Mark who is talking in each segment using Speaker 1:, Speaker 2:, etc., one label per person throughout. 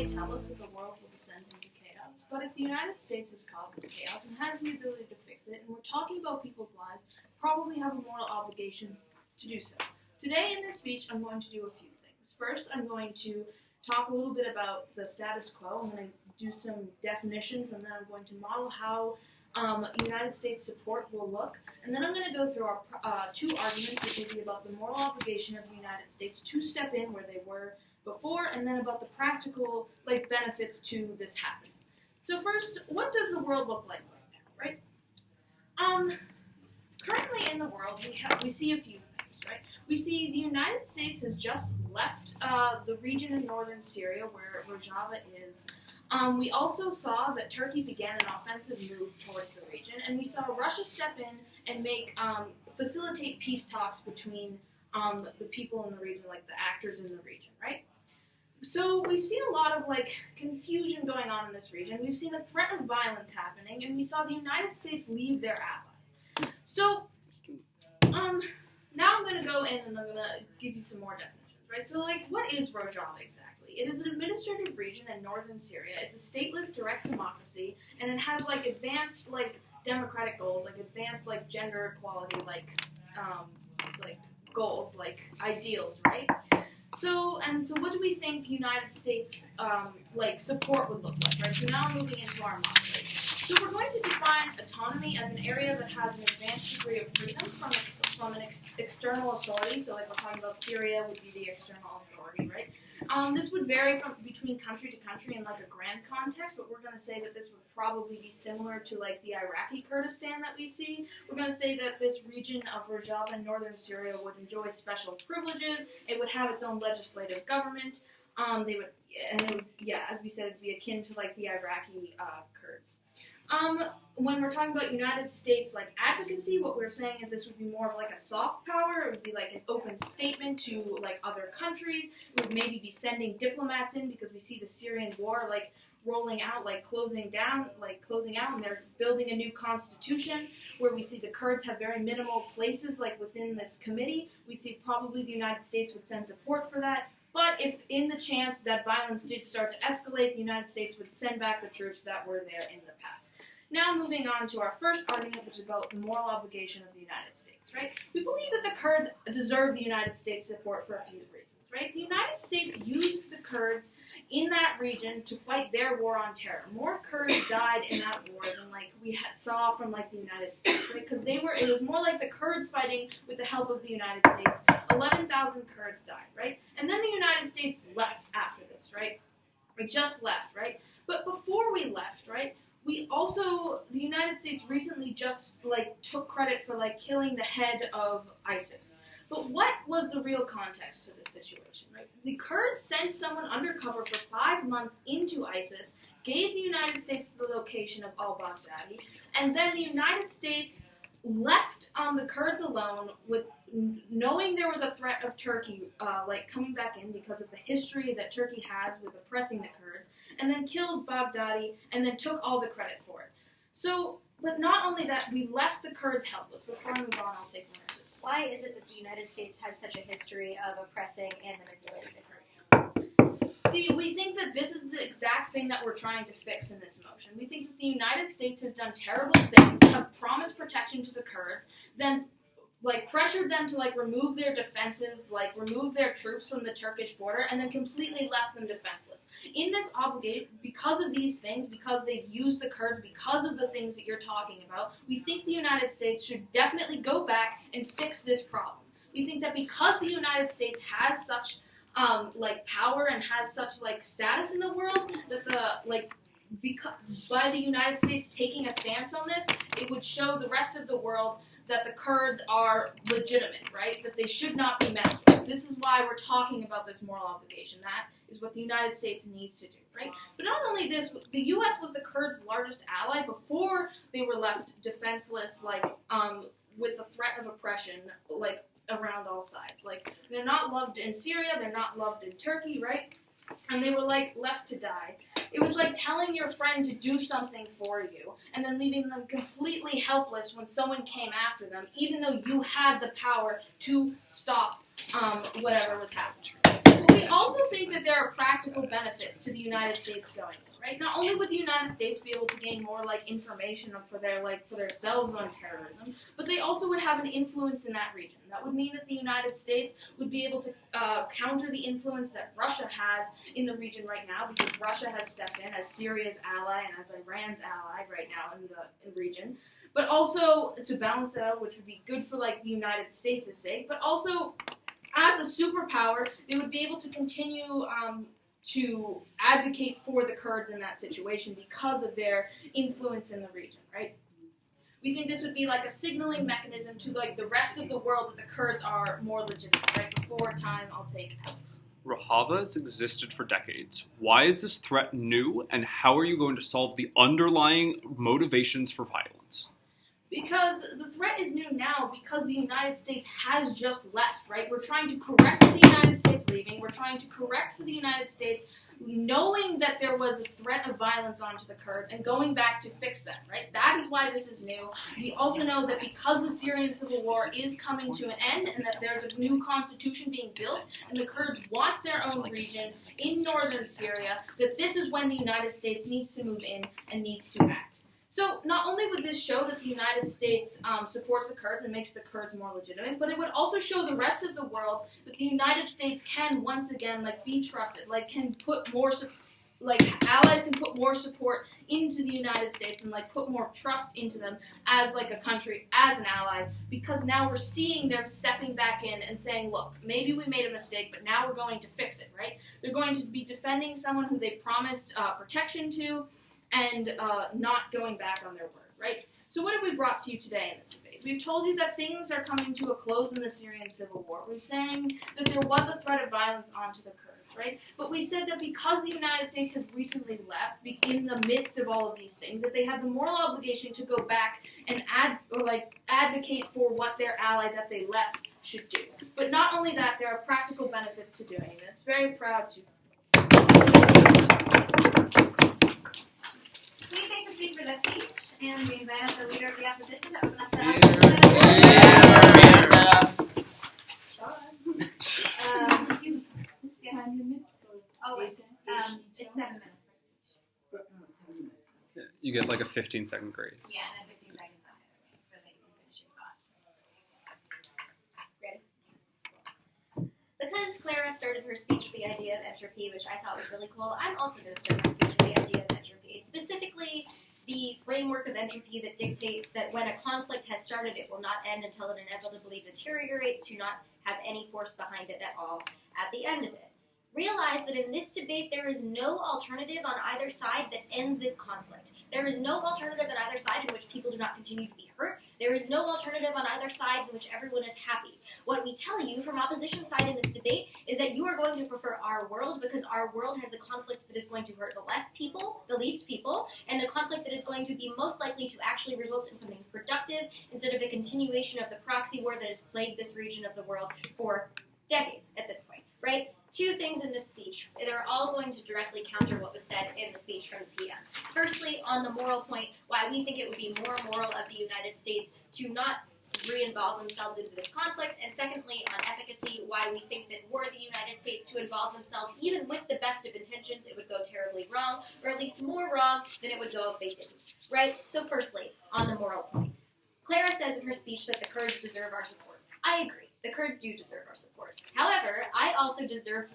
Speaker 1: tell us that the world will descend into chaos, but if the United States has caused this chaos and has the ability to fix it, and we're talking about people's lives, probably have a moral obligation to do so. Today in this speech, I'm going to do a few things. First, I'm going to talk a little bit about the status quo. I'm going to do some definitions, and then I'm going to model how United States support will look. And then I'm going to go through our two arguments, which will be about the moral obligation of the United States to step in where they were before, and then about the practical benefits to this happening. So first, what does the world look like right now, right? Currently in the world, we see a few things, right? We see the United States has just left the region in northern Syria where Rojava is. We also saw that Turkey began an offensive move towards the region, and we saw Russia step in and facilitate peace talks between the people in the region, like the actors in the region, right? So we've seen a lot of confusion going on in this region. We've seen a threat of violence happening, and we saw the United States leave their ally. So now I'm going to go in and I'm going to give you some more definitions, right? So what is Rojava exactly? It is an administrative region in northern Syria. It's a stateless direct democracy, and it has advanced democratic goals, advanced gender equality, goals, ideals, right? So what do we think the United States support would look like, right? So now I'm moving into our model. Right? So we're going to define autonomy as an area that has an advanced degree of freedom from an external authority. So we're talking about Syria would be the external authority, right? This would vary between country to country in a grand context, but we're going to say that this would probably be similar to the Iraqi Kurdistan that we see. We're going to say that this region of Rojava in northern Syria would enjoy special privileges. It would have its own legislative government. As we said, it'd be akin to the Iraqi Kurds. When we're talking about United States advocacy, what we're saying is this would be more of a soft power. It would be an open statement to other countries. We would maybe be sending diplomats in because we see the Syrian war rolling out, closing out, and they're building a new constitution where we see the Kurds have very minimal places within this committee. We'd see probably the United States would send support for that. But if in the chance that violence did start to escalate, the United States would send back the troops that were there in the past. Now moving on to our first argument, which is about the moral obligation of the United States, right? We believe that the Kurds deserve the United States support for a few reasons, right? The United States used the Kurds in that region to fight their war on terror. More Kurds died in that war than we saw from the United States, right? Because it was more like the Kurds fighting with the help of the United States. 11,000 Kurds died, right? And then the United States left after this, right? We just left, right? But before we left, right, the United States recently just took credit for killing the head of ISIS. But what was the real context to this situation, right? The Kurds sent someone undercover for 5 months into ISIS, gave the United States the location of al-Baghdadi, and then the United States left the Kurds alone with knowing there was a threat of Turkey coming back in because of the history that Turkey has with oppressing the Kurds, and then killed Baghdadi and then took all the credit for it. So, but not only that, we left the Kurds helpless. Before I move on, I'll take one of this.
Speaker 2: Why is it that the United States has such a history of oppressing and manipulating the Kurds?
Speaker 1: See, we think that this is the exact thing that we're trying to fix in this motion. We think that the United States has done terrible things, have promised protection to the Kurds, then pressured them to remove their defenses, remove their troops from the Turkish border, and then completely left them defenseless. In this obligation, because of these things, because they've used the Kurds, because of the things that you're talking about, we think the United States should definitely go back and fix this problem. We think that because the United States has such power and has such status in the world, that by the United States taking a stance on this, it would show the rest of the world that the Kurds are legitimate, right? That they should not be messed with. This is why we're talking about this moral obligation. That is what the United States needs to do, right? But not only this, the U.S. was the Kurds' largest ally before they were left defenseless, with the threat of oppression, around all sides. They're not loved in Syria, they're not loved in Turkey, right? And they were left to die. It was like telling your friend to do something for you and then leaving them completely helpless when someone came after them, even though you had the power to stop whatever was happening. What we also think that there are practical benefits to the United States going there, right? Not only would the United States be able to gain more information for themselves on terrorism, but they also would have an influence in that region. That would mean that the United States would be able to counter the influence that Russia has in the region right now, because Russia has stepped in as Syria's ally and as Iran's ally right now in the region. But also to balance it out, which would be good for the United States' sake, but also as a superpower, they would be able to continue to advocate for the Kurds in that situation because of their influence in the region, right? We think this would be a signaling mechanism to the rest of the world that the Kurds are more legitimate, right? Before time, I'll take Alex.
Speaker 3: Rojava has existed for decades. Why is this threat new, and how are you going to solve the underlying motivations for violence?
Speaker 1: Because the threat is new now because the United States has just left, right? We're trying to correct for the United States leaving. We're trying to correct for the United States knowing that there was a threat of violence onto the Kurds and going back to fix them, right? That is why this is new. We also know that because the Syrian civil war is coming to an end and that there's a new constitution being built and the Kurds want their own region in northern Syria, that this is when the United States needs to move in and needs to act. So not only would this show that the United States supports the Kurds and makes the Kurds more legitimate, but it would also show the rest of the world that the United States can once again be trusted, can put more allies can put more support into the United States and put more trust into them as a country, as an ally, because now we're seeing them stepping back in and saying, look, maybe we made a mistake, but now we're going to fix it, right? They're going to be defending someone who they promised protection to, and not going back on their word, right? So what have we brought to you today in this debate? We've told you that things are coming to a close in the Syrian civil war. We're saying that there was a threat of violence onto the Kurds, right? But we said that because the United States has recently left, in the midst of all of these things, that they have the moral obligation to go back and advocate for what their ally that they left should do. But not only that, there are practical benefits to doing this. Very proud to.
Speaker 2: Please take the seat for the speech, and we invite up the leader of the opposition to open up the it's 7 minutes per speech.
Speaker 3: You get a 15-second grace.
Speaker 2: Yeah, and 15 seconds on it, so that you can finish your thought. Ready? Because Clara started her speech with the idea of entropy, which I thought was really cool, I'm also going to start my speech with the idea of entropy. Specifically, the framework of entropy that dictates that when a conflict has started, it will not end until it inevitably deteriorates to not have any force behind it at all at the end of it. Realize that in this debate, there is no alternative on either side that ends this conflict. There is no alternative on either side in which people do not continue to be hurt. There is no alternative on either side in which everyone is happy. What we tell you from opposition side in this debate is that you are going to prefer our world because our world has a conflict that is going to hurt the least people, and the conflict that is going to be most likely to actually result in something productive instead of a continuation of the proxy war that has plagued this region of the world for decades at this point, right? Two things in this speech. They're all going to directly counter what was said in the speech from the PM. Firstly, on the moral point, why we think it would be more moral of the United States to not re-involve themselves into this conflict, and secondly, on efficacy, why we think that were the United States to involve themselves, even with the best of intentions, it would go terribly wrong, or at least more wrong than it would go if they didn't, right? So firstly, on the moral point, Clara says in her speech that the Kurds deserve our support. I agree. The Kurds do deserve our support. However, I also deserve,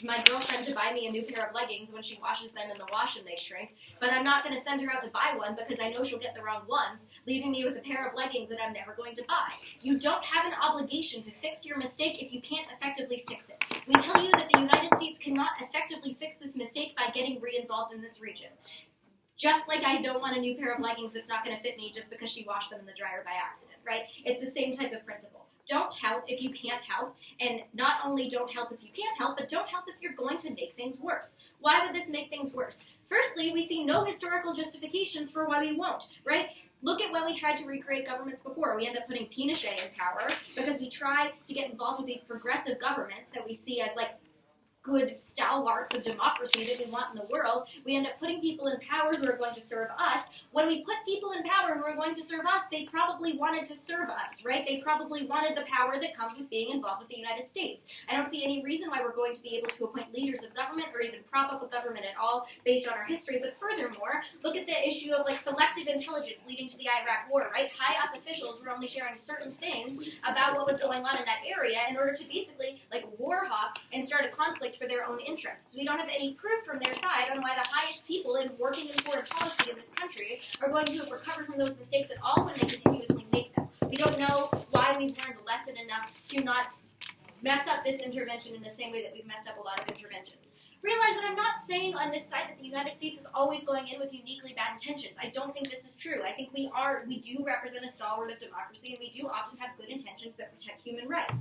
Speaker 2: my girlfriend to buy me a new pair of leggings when she washes them in the wash and they shrink, but I'm not going to send her out to buy one because I know she'll get the wrong ones, leaving me with a pair of leggings that I'm never going to buy. You don't have an obligation to fix your mistake if you can't effectively fix it. We tell you that the United States cannot effectively fix this mistake by getting re-involved in this region. Just like I don't want a new pair of leggings that's not going to fit me just because she washed them in the dryer by accident, right? It's the same type of principle. Don't help if you can't help, and not only don't help if you can't help, but don't help if you're going to make things worse. Why would this make things worse? Firstly, we see no historical justifications for why we won't, right? Look at when we tried to recreate governments before. We end up putting Pinochet in power because we tried to get involved with these progressive governments that we see as good stalwarts of democracy that we want in the world, we end up putting people in power who are going to serve us. When we put people in power who are going to serve us, they probably wanted to serve us, right? They probably wanted the power that comes with being involved with the United States. I don't see any reason why we're going to be able to appoint leaders of government or even prop up a government at all based on our history. But furthermore, look at the issue of like selective intelligence leading to the Iraq War, right? High up officials were only sharing certain things about what was going on in that area in order to basically like war hawk and start a conflict for their own interests. We don't have any proof from their side on why the highest people in working in foreign policy in this country are going to have recovered from those mistakes at all when they continuously make them. We don't know why we've learned a lesson enough to not mess up this intervention in the same way that we've messed up a lot of interventions. Realize that I'm not saying on this side that the United States is always going in with uniquely bad intentions. I don't think this is true. I think we do represent a stalwart of democracy, and we do often have good intentions that protect human rights.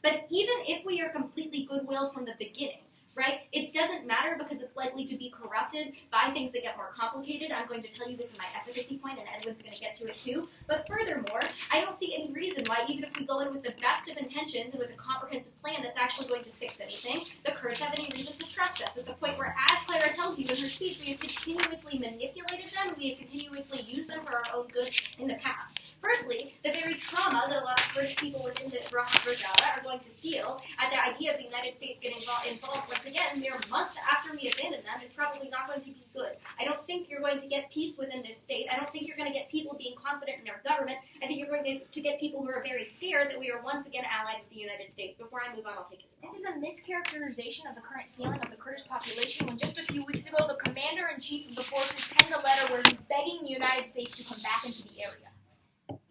Speaker 2: But even if we are completely goodwill from the beginning, right, it doesn't matter because it's likely to be corrupted by things that get more complicated. I'm going to tell you this in my efficacy point, and Edwin's going to get to it too. But furthermore, I don't see any reason why, even if we go in with the best of intentions and with a comprehensive plan that's actually going to fix anything, the Kurds have any reason to trust us, at the point where, as Clara tells you in her speech, we have continuously manipulated them, we have continuously used them for our own good in the past. Firstly, the very trauma that a lot of Kurdish people within the Rojava are going to feel at the idea of the United States getting involved once again mere months after we abandon them is probably not going to be good. I don't think you're going to get peace within this state. I don't think you're going to get people being confident in their government. I think you're going to get people who are very scared that we are once again allied with the United States. Before I move on, I'll take it.
Speaker 4: This is a mischaracterization of the current feeling of the Kurdish population when just a few weeks ago the commander-in-chief of the forces penned a letter where he's begging the United States to come back into the area.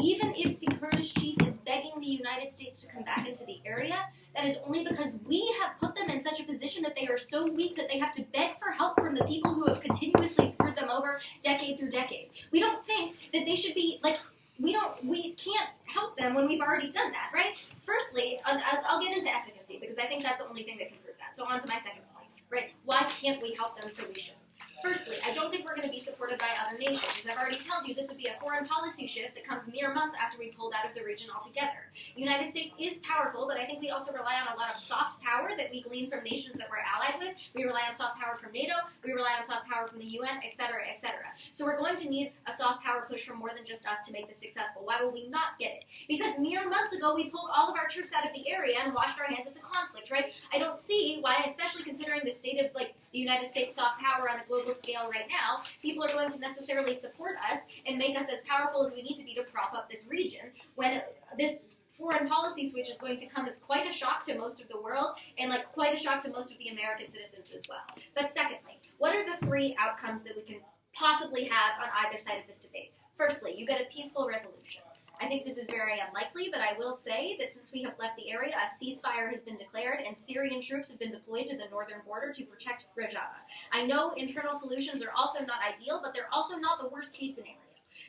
Speaker 2: Even if the Kurdish chief is begging the United States to come back into the area, that is only because we have put them in such a position that they are so weak that they have to beg for help from the people who have continuously screwed them over decade through decade. We don't think that they should be, like, we can't help them when we've already done that, right? Firstly, I'll get into efficacy because I think that's the only thing that can prove that. So on to my second point, right? Why can't we help them so we should? Firstly, I don't think we're going to be supported by other nations. As I've already told you, this would be a foreign policy shift that comes mere months after we pulled out of the region altogether. The United States is powerful, but I think we also rely on a lot of soft power that we glean from nations that we're allied with. We rely on soft power from NATO, we rely on soft power from the UN, etc., etc. So we're going to need a soft power push from more than just us to make this successful. Why will we not get it? Because mere months ago, we pulled all of our troops out of the area and washed our hands of the conflict, right? I don't see why, especially considering the state of, like, the United States soft power on a global scale right now, people are going to necessarily support us and make us as powerful as we need to be to prop up this region when this foreign policy switch is going to come as quite a shock to most of the world and like quite a shock to most of the American citizens as well. But secondly, what are the three outcomes that we can possibly have on either side of this debate? Firstly, you get a peaceful resolution. I think this is very unlikely, but I will say that since we have left the area, a ceasefire has been declared and Syrian troops have been deployed to the northern border to protect Rojava. I know internal solutions are also not ideal, but they're also not the worst case scenario.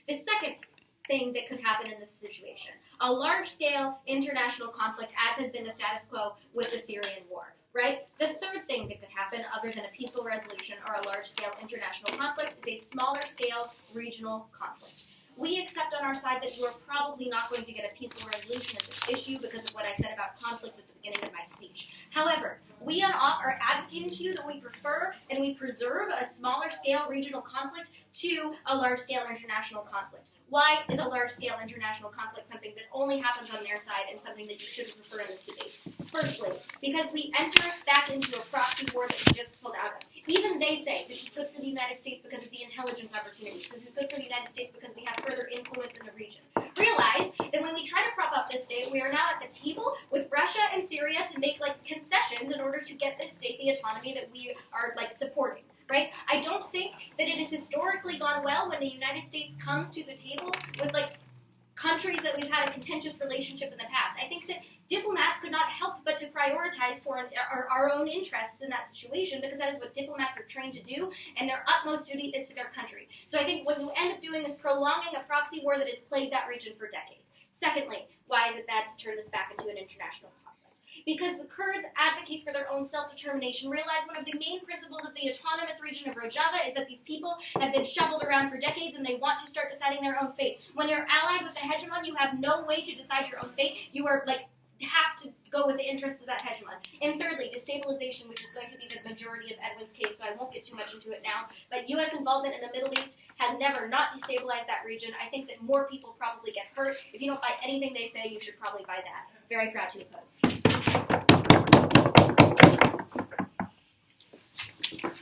Speaker 2: The second thing that could happen in this situation, a large-scale international conflict as has been the status quo with the Syrian war. Right? The third thing that could happen, other than a peaceful resolution or a large-scale international conflict, is a smaller-scale regional conflict. We accept on our side that you are probably not going to get a peaceful resolution of this issue because of what I said about conflict at the beginning of my speech. However, we are advocating to you that we prefer and we preserve a smaller-scale regional conflict to a large-scale international conflict. Why is a large-scale international conflict something that only happens on their side and something that you shouldn't prefer in this debate? Firstly, because we enter back into a proxy war that we just pulled out of. Even they say this is good for the United States because of the intelligence opportunities. This is good for the United States because we have further influence in the region. Realize that when we try to prop up this state, we are now at the table with Russia and Syria to make like concessions in order to get this state the autonomy that we are like supporting. Right? I don't think that it has historically gone well when the United States comes to the table with like countries that we've had a contentious relationship in the past. I think that diplomats could not help but to prioritize our own interests in that situation because that is what diplomats are trained to do, and their utmost duty is to their country. So I think what you end up doing is prolonging a proxy war that has plagued that region for decades. Secondly, why is it bad to turn this back into an international conflict? Because the Kurds advocate for their own self-determination. Realize one of the main principles of the autonomous region of Rojava is that these people have been shuffled around for decades and they want to start deciding their own fate. When you're allied with the hegemon, you have no way to decide your own fate. You are like have to go with the interests of that hegemon. And thirdly, destabilization, which is going to be the majority of Edwin's case, so I won't get too much into it now. But U.S. involvement in the Middle East has never not destabilized that region. I think that more people probably get hurt. If you don't buy anything they say, you should probably buy that. Very proud to oppose.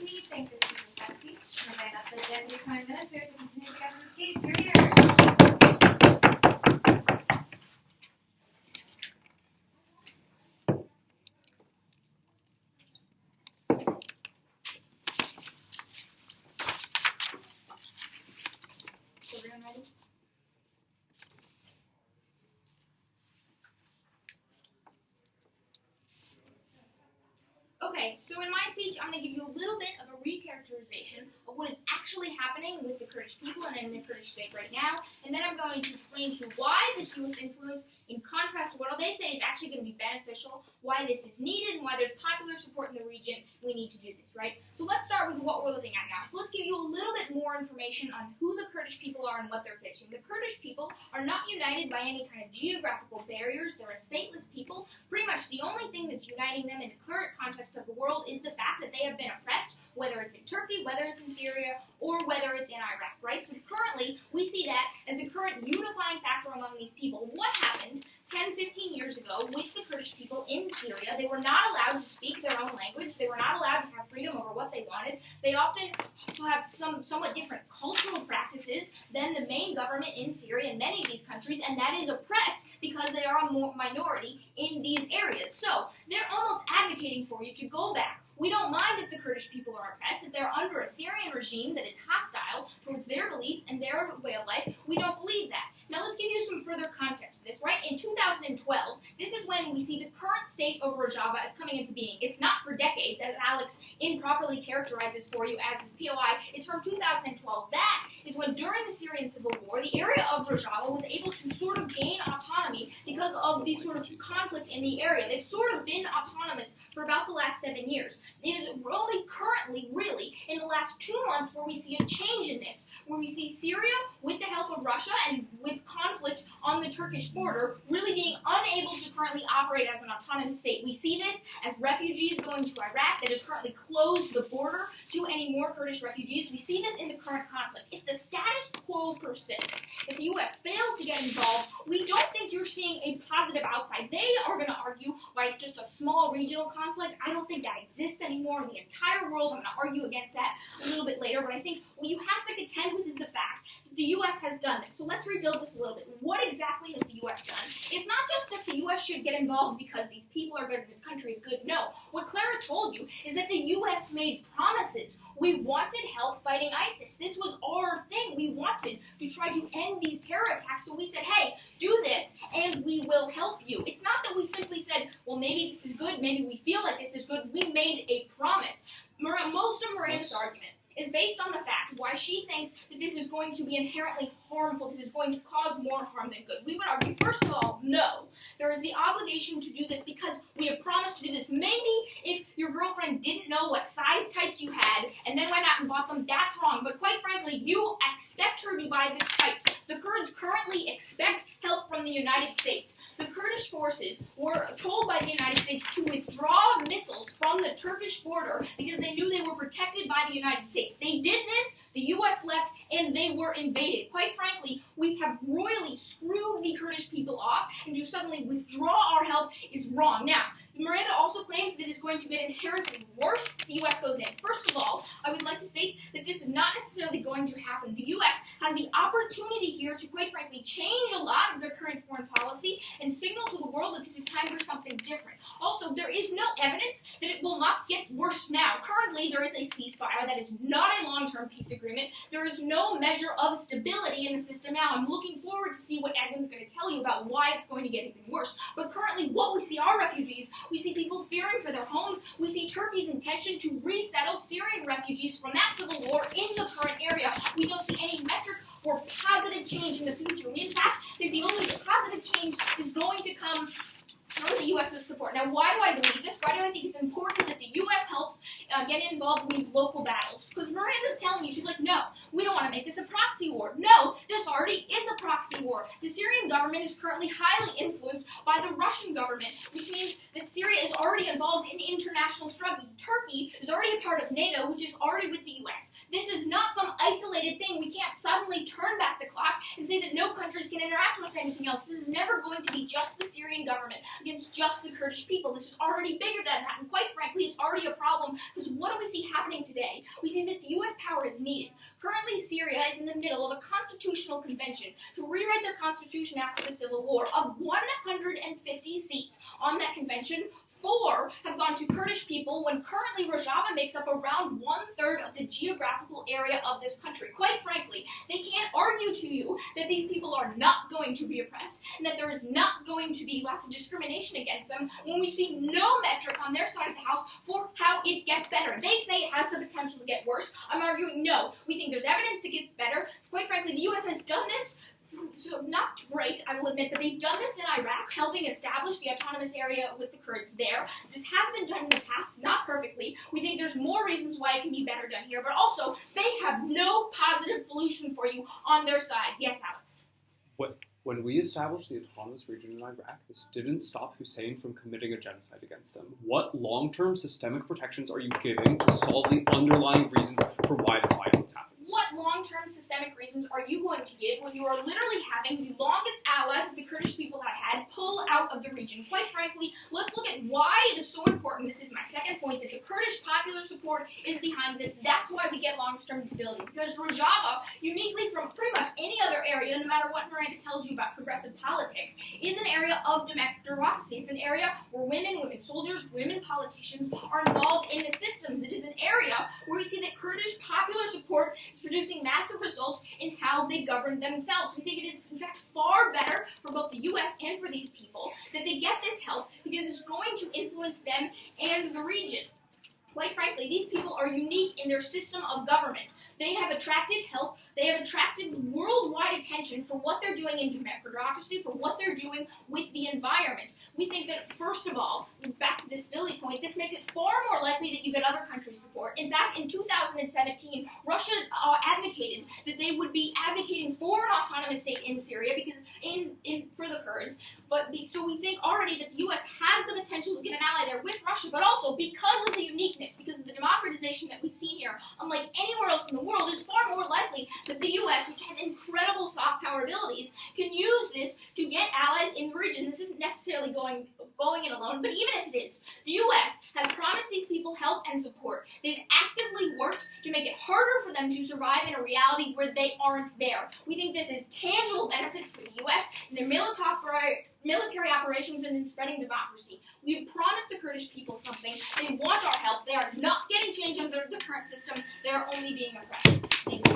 Speaker 5: We thank this speech. Invite up the Deputy Prime Minister to continue the government's case. Here.
Speaker 2: Is everyone ready?
Speaker 4: Okay, so in my speech, I'm going to give you a little bit of a recharacterization of what is actually happening with the Kurdish people and in the Kurdish state right now, and then I'm going to explain to you why this U.S. influence, in contrast to what they say, is actually going to be beneficial, why this is needed, and why there's popular support in the region. We need to do this, right? So let's start with what we're looking at now. So let's give you a little bit more information on who the Kurdish people are and what they're facing. The Kurdish people are not united by any kind of geographical barriers. They're a stateless people. Pretty much the only thing that's uniting them in the current context of the world is the fact that they have been oppressed, whether it's in Turkey, whether it's in Syria, or whether it's in Iraq, right? So currently, we see that as the current unifying factor among these people. What happened 10, 15 years ago with the Kurdish people in Syria? They were not allowed to speak their own language. They were not allowed to have freedom over what they wanted. They often have somewhat different cultural practices than the main government in Syria and many of these countries, and that is oppressed because they are a minority in these areas. So they're almost advocating for you to go back. We don't mind if the Kurdish people are oppressed. If they're under a Syrian regime that is hostile towards their beliefs and their way of life, we don't believe that. Now let's give you some further context to this, right? In 2012, this is when we see the current state of Rojava is coming into being. It's not for decades, as Alex improperly characterizes for you as his POI. It's from 2012. That is when, during the Syrian civil war, the area of Rojava was able to sort of gain autonomy because of the sort of conflict in the area. They've sort of been autonomous for about the last 7 years. It is only currently, really, in the last 2 months where we see a change in this, where we see Syria, with the help of Russia and with conflict on the Turkish border, really being unable to currently operate as an autonomous state. We see this as refugees going to Iraq that has currently closed the border to any more Kurdish refugees. We see this in the current conflict. If the status quo persists, if the U.S. fails to get involved, we don't think you're seeing a positive outside. They are going to argue why it's just a small regional conflict. I don't think that exists anymore in the entire world. I'm going to argue against that a little bit later, but I think what you have to contend with is the fact that the U.S. has done this. So let's rebuild this a little bit. What exactly has the U.S. done? It's not just that the U.S. should get involved because these people are good and this country is good. No. What Clara told you is that the U.S. made promises. We wanted help fighting ISIS. This was our thing. We wanted to try to end these terror attacks, so we said, hey, do this, and we will help you. It's not that we simply said, well, maybe this is good, maybe we feel like this is good. We made a promise. Most of Miranda's argument is based on the fact why she thinks that this is going to be inherently harmful, this is going to cause more harm than good. We would argue, first of all, no. There is the obligation to do this because we have promised to do this. Maybe if your girlfriend didn't know what size tights you had and then went out and bought them, that's wrong. But quite frankly, you expect her to buy this tights. The Kurds currently expect help from the United States. The Kurdish forces were told by the United States to withdraw missiles from the Turkish border because they knew they were protected by the United States. They did this, the U.S. left, and they were invaded. Quite frankly, we have royally screwed the Kurdish people off, and to suddenly withdraw our help is wrong. Now, Miranda also claims that it's going to get inherently worse if the U.S. goes in. First of all, I would like to state that this is not necessarily going to happen. The U.S. has the opportunity here to, quite frankly, change a lot of their current foreign policy and signal to the world that this is time for something different. Also, there is no evidence that it will not get worse now. Currently, there is a ceasefire that is not a long-term peace agreement. There is no measure of stability in the system now. I'm looking forward to see what Edwin's going to tell you about why it's going to get even worse. But currently, what we see are refugees. We see people fearing for their homes. We see Turkey's intention to resettle Syrian refugees from that civil war in the current area. We don't see any metric for positive change in the future. In fact, that the only positive change is going to come from the U.S.'s support. Now, why do I believe this? Why do I think it's important that the U.S. helps get involved in these local battles? Because Miranda's telling you, she's like, no, we don't want want to make this a proxy war. No, this already is a proxy war. The Syrian government is currently highly influenced by the Russian government, which means that Syria is already involved in international struggle. Turkey is already a part of NATO, which is already with the U.S. This is not some isolated thing. We can't suddenly turn back the clock and say that no countries can interact with anything else. This is never going to be just the Syrian government against just the Kurdish people. This is already bigger than that, and quite frankly, it's already a problem, because what do we see happening today? We see that the U.S. power is needed. Currently, Syria is in the middle of a constitutional convention to rewrite their constitution after the civil war. Of 150 seats on that convention, 4 have gone to Kurdish people, when currently Rojava makes up around 1/3 of the geographical area of this country. Quite frankly, they can't argue to you that these people are not going to be oppressed and that there is not going to be lots of discrimination against them when we see no metric on their side of the house for how it gets better. They say it has the potential to get worse. I'm arguing no. We think there's evidence that gets better. Quite frankly, the U.S. has done this. So not great, I will admit, but they've done this in Iraq, helping establish the autonomous area with the Kurds there. This has been done in the past, not perfectly. We think there's more reasons why it can be better done here, but also they have no positive solution for you on their side. Yes, Alex?
Speaker 3: When we established the autonomous region in Iraq, this didn't stop Hussein from committing a genocide against them. What long-term systemic protections are you giving to solve the underlying reasons for why this violence happens?
Speaker 4: What long-term systemic reasons are you going to give when you are literally having the longest ally that the Kurdish people have had pull out of the region? Quite frankly, let's look at why it is so important. This is my second point, that the Kurdish popular support is behind this. That's why we get long-term stability. Because Rojava, uniquely from pretty much any other area, no matter what Miranda tells you about progressive politics, is an area of democracy. It's an area where women soldiers, women politicians are involved in the systems. It is an area where we see that Kurdish popular support is producing massive results in how they govern themselves. We think it is, in fact, far better for both the U.S. and for these people that they get this help, because it's going to influence them and the region. Quite frankly, these people are unique in their system of government. They have attracted help. They have attracted worldwide attention for what they're doing in democracy, for what they're doing with the environment. We think that, first of all, back to the stability point, this makes it far more likely that you get other countries' support. In fact, in 2017, Russia advocated that they would be advocating for an autonomous state in Syria because for the Kurds. So we think already that the U.S. has the potential to get an ally there with Russia, but also because of the uniqueness, because of the democratization that we've seen here, unlike anywhere else in the world, is far more likely that the U.S., which has incredible soft power abilities, can use this to get allies in the region. This isn't necessarily going in alone, but even if it is, the U.S. has promised these people help and support. They've actively worked to make it harder for them to survive in a reality where they aren't there. We think this is tangible benefits for the U.S. in their military operations and in spreading democracy. We've promised the Kurdish people something. They want our help. They are not getting change under the current system. They are only being oppressed. Thank you.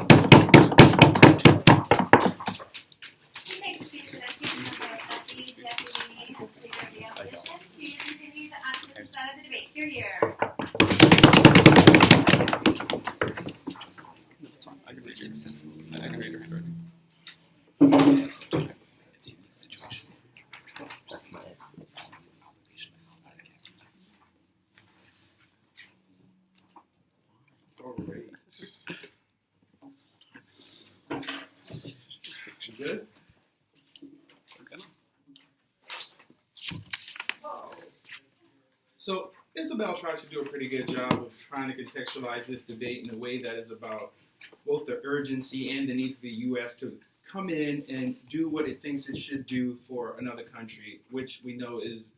Speaker 5: We make the speech for the student member of the deputy leader of the opposition to continue the active side of the debate. Hear, hear.
Speaker 3: I can read your I can read your
Speaker 6: Good? So Isabel tries to do a pretty good job of trying to contextualize this debate in a way that is about both the urgency and the need for the U.S. to come in and do what it thinks it should do for another country, which we know is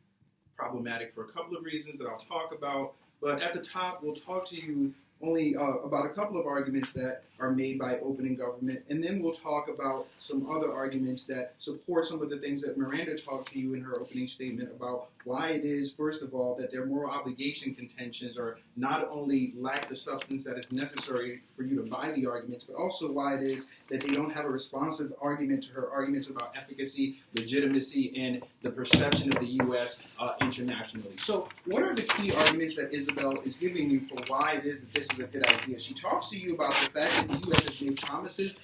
Speaker 6: problematic for a couple of reasons that I'll talk about. But at the top, we'll talk to you only about a couple of arguments that are made by opening government, and then we'll talk about some other arguments that support some of the things that Miranda talked to you in her opening statement about why it is, first of all, that their moral obligation contentions are not only lack the substance that is necessary for you to buy the arguments, but also why it is that they don't have a responsive argument to her arguments about efficacy, legitimacy, and the perception of the U.S. Internationally. So what are the key arguments that Isabel is giving you for why it is that this is a good idea? She talks to you about the fact that the U.S. has made promises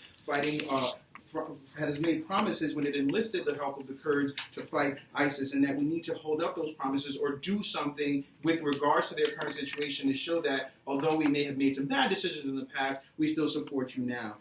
Speaker 6: has made promises when it enlisted the help of the Kurds to fight ISIS, and that we need to hold up those promises or do something with regards to their current situation to show that although we may have made some bad decisions in the past, we still support you now.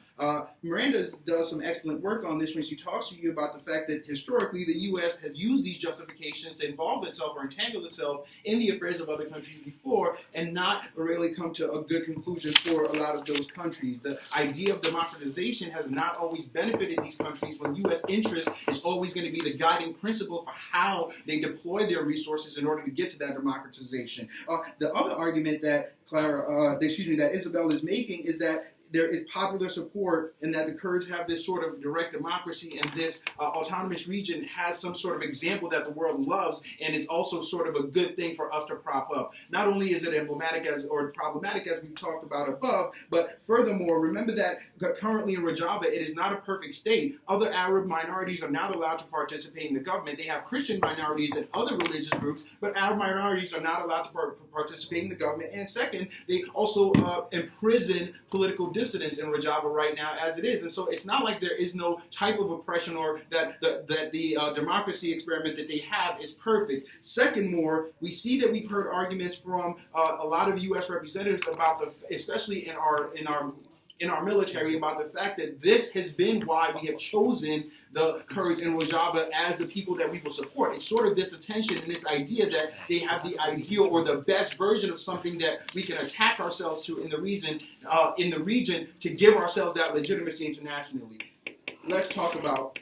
Speaker 6: Miranda does some excellent work on this when she talks to you about the fact that historically the U.S. has used these justifications to involve itself or entangle itself in the affairs of other countries before and not really come to a good conclusion for a lot of those countries. The idea of democratization has not always benefited these countries when U.S. interest is always going to be the guiding principle for how they deploy their resources in order to get to that democratization. The other argument that that Isabel is making is that there is popular support and that the Kurds have this sort of direct democracy and this autonomous region has some sort of example that the world loves and is also sort of a good thing for us to prop up. Not only is it emblematic or problematic as we've talked about above, but furthermore, remember that currently in Rojava, it is not a perfect state. Other Arab minorities are not allowed to participate in the government. They have Christian minorities and other religious groups, but Arab minorities are not allowed to participate in the government. And second, they also imprison political dissidents in Rojava right now as it is. And so it's not like there is no type of oppression or that the democracy experiment that they have is perfect. Second, we see that we've heard arguments from a lot of U.S. representatives about especially in our military, about the fact that this has been why we have chosen the Kurds in Rojava as the people that we will support. It's sort of this attention and this idea that they have the ideal or the best version of something that we can attach ourselves to in the region to give ourselves that legitimacy internationally. Let's talk about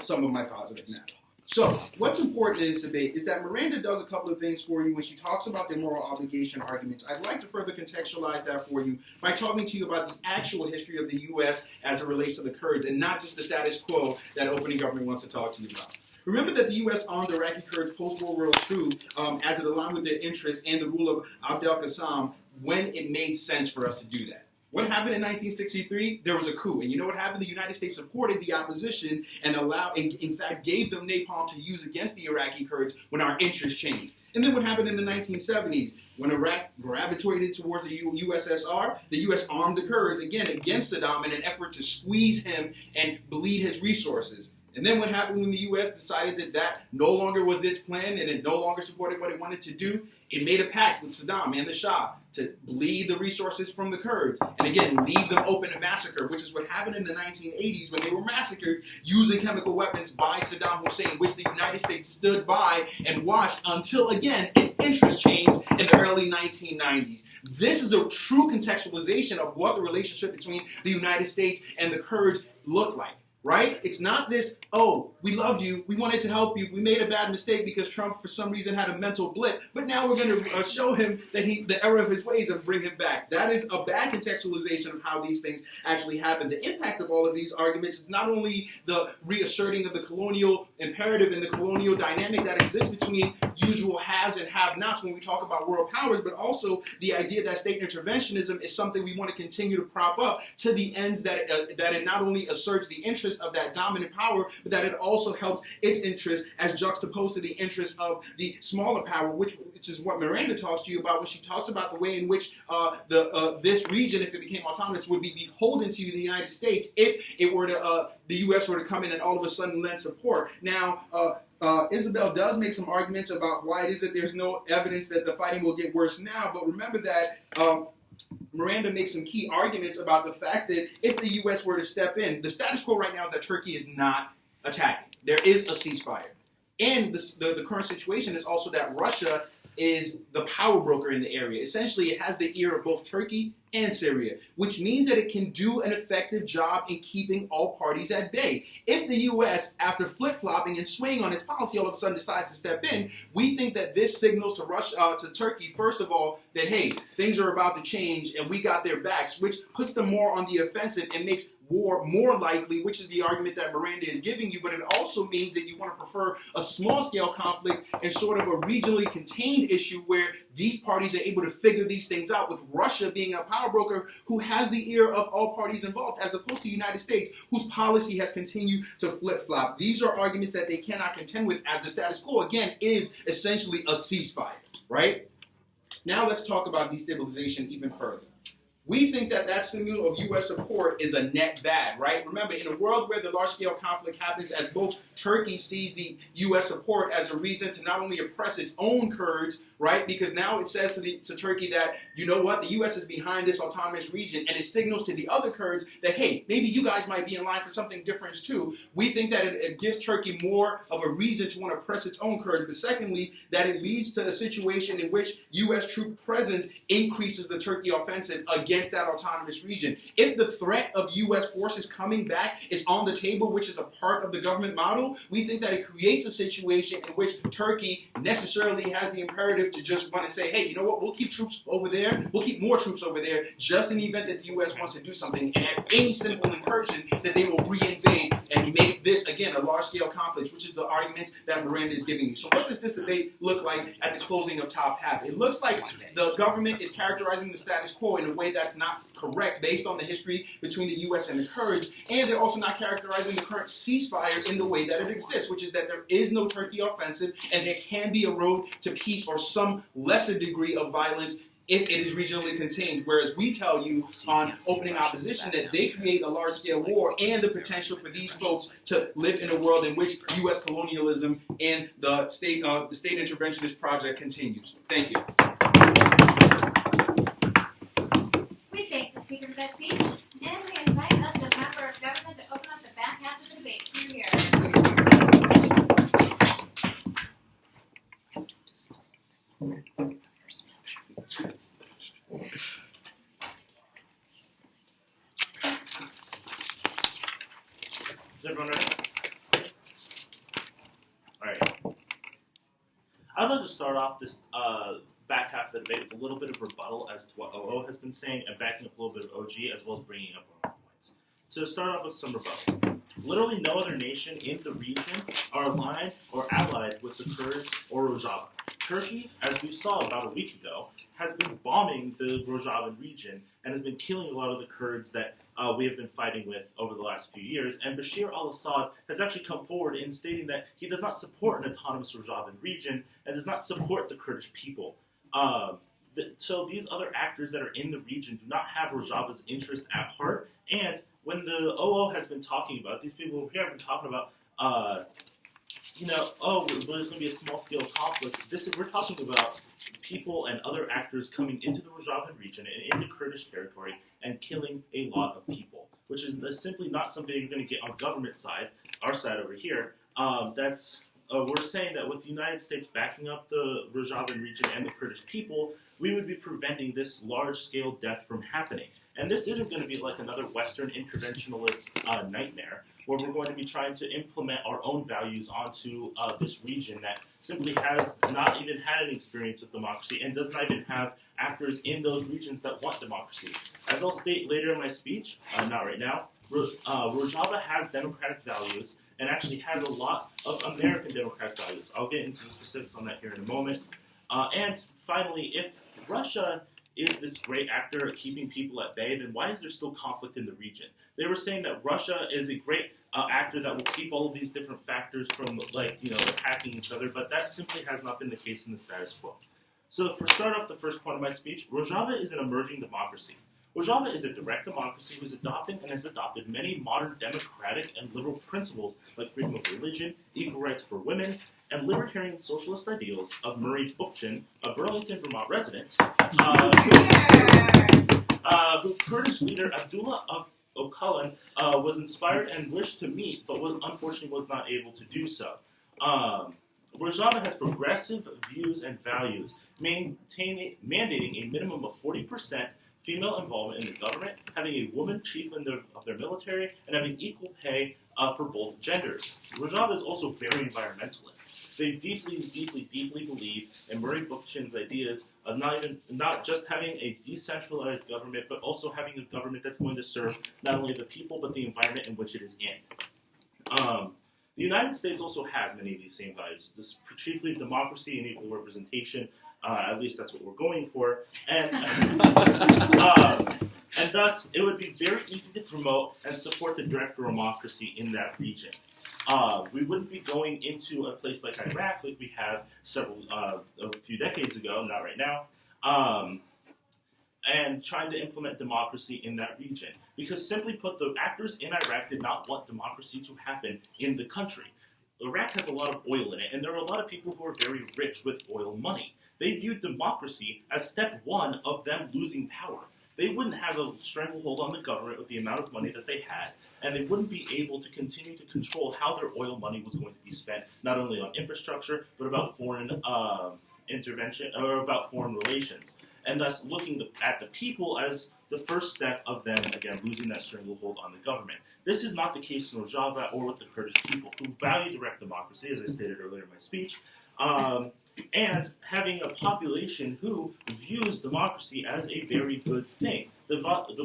Speaker 6: some of my positives now. So, what's important in this debate is that Miranda does a couple of things for you when she talks about the moral obligation arguments. I'd like to further contextualize that for you by talking to you about the actual history of the U.S. as it relates to the Kurds and not just the status quo that opening government wants to talk to you about. Remember that the U.S. armed Iraqi Kurds post-World War II as it aligned with their interests and the rule of Abdel Qassam when it made sense for us to do that. What happened in 1963? There was a coup. And you know what happened? The United States supported the opposition and in fact, gave them napalm to use against the Iraqi Kurds when our interests changed. And then what happened in the 1970s? When Iraq gravitated towards the USSR, the U.S. armed the Kurds, again, against Saddam in an effort to squeeze him and bleed his resources. And then what happened when the U.S. decided that no longer was its plan and it no longer supported what it wanted to do? It made a pact with Saddam and the Shah to bleed the resources from the Kurds and, again, leave them open to massacre, which is what happened in the 1980s when they were massacred using chemical weapons by Saddam Hussein, which the United States stood by and watched until, again, its interest changed in the early 1990s. This is a true contextualization of what the relationship between the United States and the Kurds looked like. Right? It's not this, oh, we loved you, we wanted to help you, we made a bad mistake because Trump for some reason had a mental blip, but now we're going to show him that the error of his ways and bring him back. That is a bad contextualization of how these things actually happen. The impact of all of these arguments is not only the reasserting of the colonial imperative and the colonial dynamic that exists between usual haves and have-nots when we talk about world powers, but also the idea that state interventionism is something we want to continue to prop up to the ends that it not only asserts the interest of that dominant power, but that it also helps its interest as juxtaposed to the interest of the smaller power, which is what Miranda talks to you about when she talks about the way in which this region, if it became autonomous, would be beholden to the United States if it were to the U.S. were to come in and all of a sudden lend support. Now, Isabel does make some arguments about why it is that there's no evidence that the fighting will get worse now, but remember that Miranda makes some key arguments about the fact that if the U.S. were to step in, the status quo right now is that Turkey is not attacking. There is a ceasefire. And the current situation is also that Russia is the power broker in the area. Essentially, it has the ear of both Turkey and Syria, which means that it can do an effective job in keeping all parties at bay. If the U.S., after flip-flopping and swaying on its policy, all of a sudden decides to step in, we think that this signals to Turkey, first of all, that, hey, things are about to change and we got their backs, which puts them more on the offensive and makes war more likely, which is the argument that Miranda is giving you, but it also means that you want to prefer a small-scale conflict and sort of a regionally contained issue where these parties are able to figure these things out, with Russia being a power broker who has the ear of all parties involved, as opposed to the United States, whose policy has continued to flip-flop. These are arguments that they cannot contend with, as the status quo, again, is essentially a ceasefire, right? Now let's talk about destabilization even further. We think that that signal of U.S. support is a net bad, right? Remember, in a world where the large-scale conflict happens, as both Turkey sees the U.S. support as a reason to not only oppress its own Kurds, right? Because now it says to Turkey that, you know what, the U.S. is behind this autonomous region, and it signals to the other Kurds that, hey, maybe you guys might be in line for something different too. We think that it gives Turkey more of a reason to want to oppress its own Kurds, but secondly, that it leads to a situation in which U.S. troop presence increases the Turkey offensive against that autonomous region. If the threat of U.S. forces coming back is on the table, which is a part of the government model, we think that it creates a situation in which Turkey necessarily has the imperative to just want to say, hey, you know what, we'll keep troops over there, we'll keep more troops over there, just in the event that the U.S. wants to do something, and at any simple incursion, that they will re-invade and make this, again, a large-scale conflict, which is the argument that Miranda is giving you. So what does this debate look like at the closing of top half? It looks like the government is characterizing the status quo in a way that's not correct based on the history between the U.S. and the Kurds, and they're also not characterizing the current ceasefire in the way that it exists, which is that there is no Turkey offensive, and there can be a road to peace or some lesser degree of violence if it is regionally contained, whereas we tell you on opening opposition that they create a large-scale war and the potential for these folks to live in a world in which U.S. colonialism and the state interventionist project continues. Thank you.
Speaker 5: We thank the speaker for that speech, and we invite up the member of government to open up the back half of the debate. Here.
Speaker 7: Is everyone ready? Alright. I'd like to start off this back half of the debate with a little bit of rebuttal as to what OO has been saying and backing up a little bit of OG as well as bringing up our own points. So to start off with some rebuttal. Literally no other nation in the region are aligned or allied with the Kurds or Rojava. Turkey, as we saw about a week ago, has been bombing the Rojavan region and has been killing a lot of the Kurds that we have been fighting with over the last few years. And Bashar al-Assad has actually come forward in stating that he does not support an autonomous Rojavan region and does not support the Kurdish people. So these other actors that are in the region do not have Rojava's interest at heart. And when the OO has been talking about, these people over here have been talking about, there's going to be a small-scale conflict. We're talking about people and other actors coming into the Rojavan region and into Kurdish territory and killing a lot of people, which is simply not something you're going to get on government side, our side over here. We're saying that with the United States backing up the Rojavan region and the Kurdish people, we would be preventing this large-scale death from happening. And this isn't going to be like another Western interventionalist nightmare, where we're going to be trying to implement our own values onto this region that simply has not even had any experience with democracy and does not even have actors in those regions that want democracy. As I'll state later in my speech, not right now, Rojava has democratic values and actually has a lot of American democratic values. I'll get into the specifics on that here in a moment. And finally, if Russia is this great actor at keeping people at bay, then why is there still conflict in the region? They were saying that Russia is a great actor that will keep all of these different factors from, attacking each other, but that simply has not been the case in the status quo. So for start off the first part of my speech, Rojava is an emerging democracy. Rojava is a direct democracy who's adopting and has adopted many modern democratic and liberal principles like freedom of religion, equal rights for women, and libertarian socialist ideals of Murray Bookchin, a Burlington, Vermont resident, who Kurdish leader Abdullah Öcalan was inspired and wished to meet, but unfortunately was not able to do so. Rojava has progressive views and values, mandating a minimum of 40% female involvement in the government, having a woman chief of their military, and having equal pay for both genders. Rojava is also very environmentalist. They deeply, deeply, deeply believe in Murray Bookchin's ideas of not just having a decentralized government, but also having a government that's going to serve not only the people, but the environment in which it is in. The United States also has many of these same values, chiefly democracy and equal representation. At least that's what we're going for. And thus, it would be very easy to promote and support the direct democracy in that region. We wouldn't be going into a place like Iraq, like we have a few decades ago, not right now. and trying to implement democracy in that region. Because simply put, the actors in Iraq did not want democracy to happen in the country. Iraq has a lot of oil in it, and there are a lot of people who are very rich with oil money. They viewed democracy as step one of them losing power. They wouldn't have a stranglehold on the government with the amount of money that they had, and they wouldn't be able to continue to control how their oil money was going to be spent, not only on infrastructure, but about foreign intervention, or about foreign relations. And thus looking at the people as the first step of them, again, losing that stranglehold on the government. This is not the case in Rojava or with the Kurdish people, who value direct democracy, as I stated earlier in my speech, and having a population who views democracy as a very good thing. The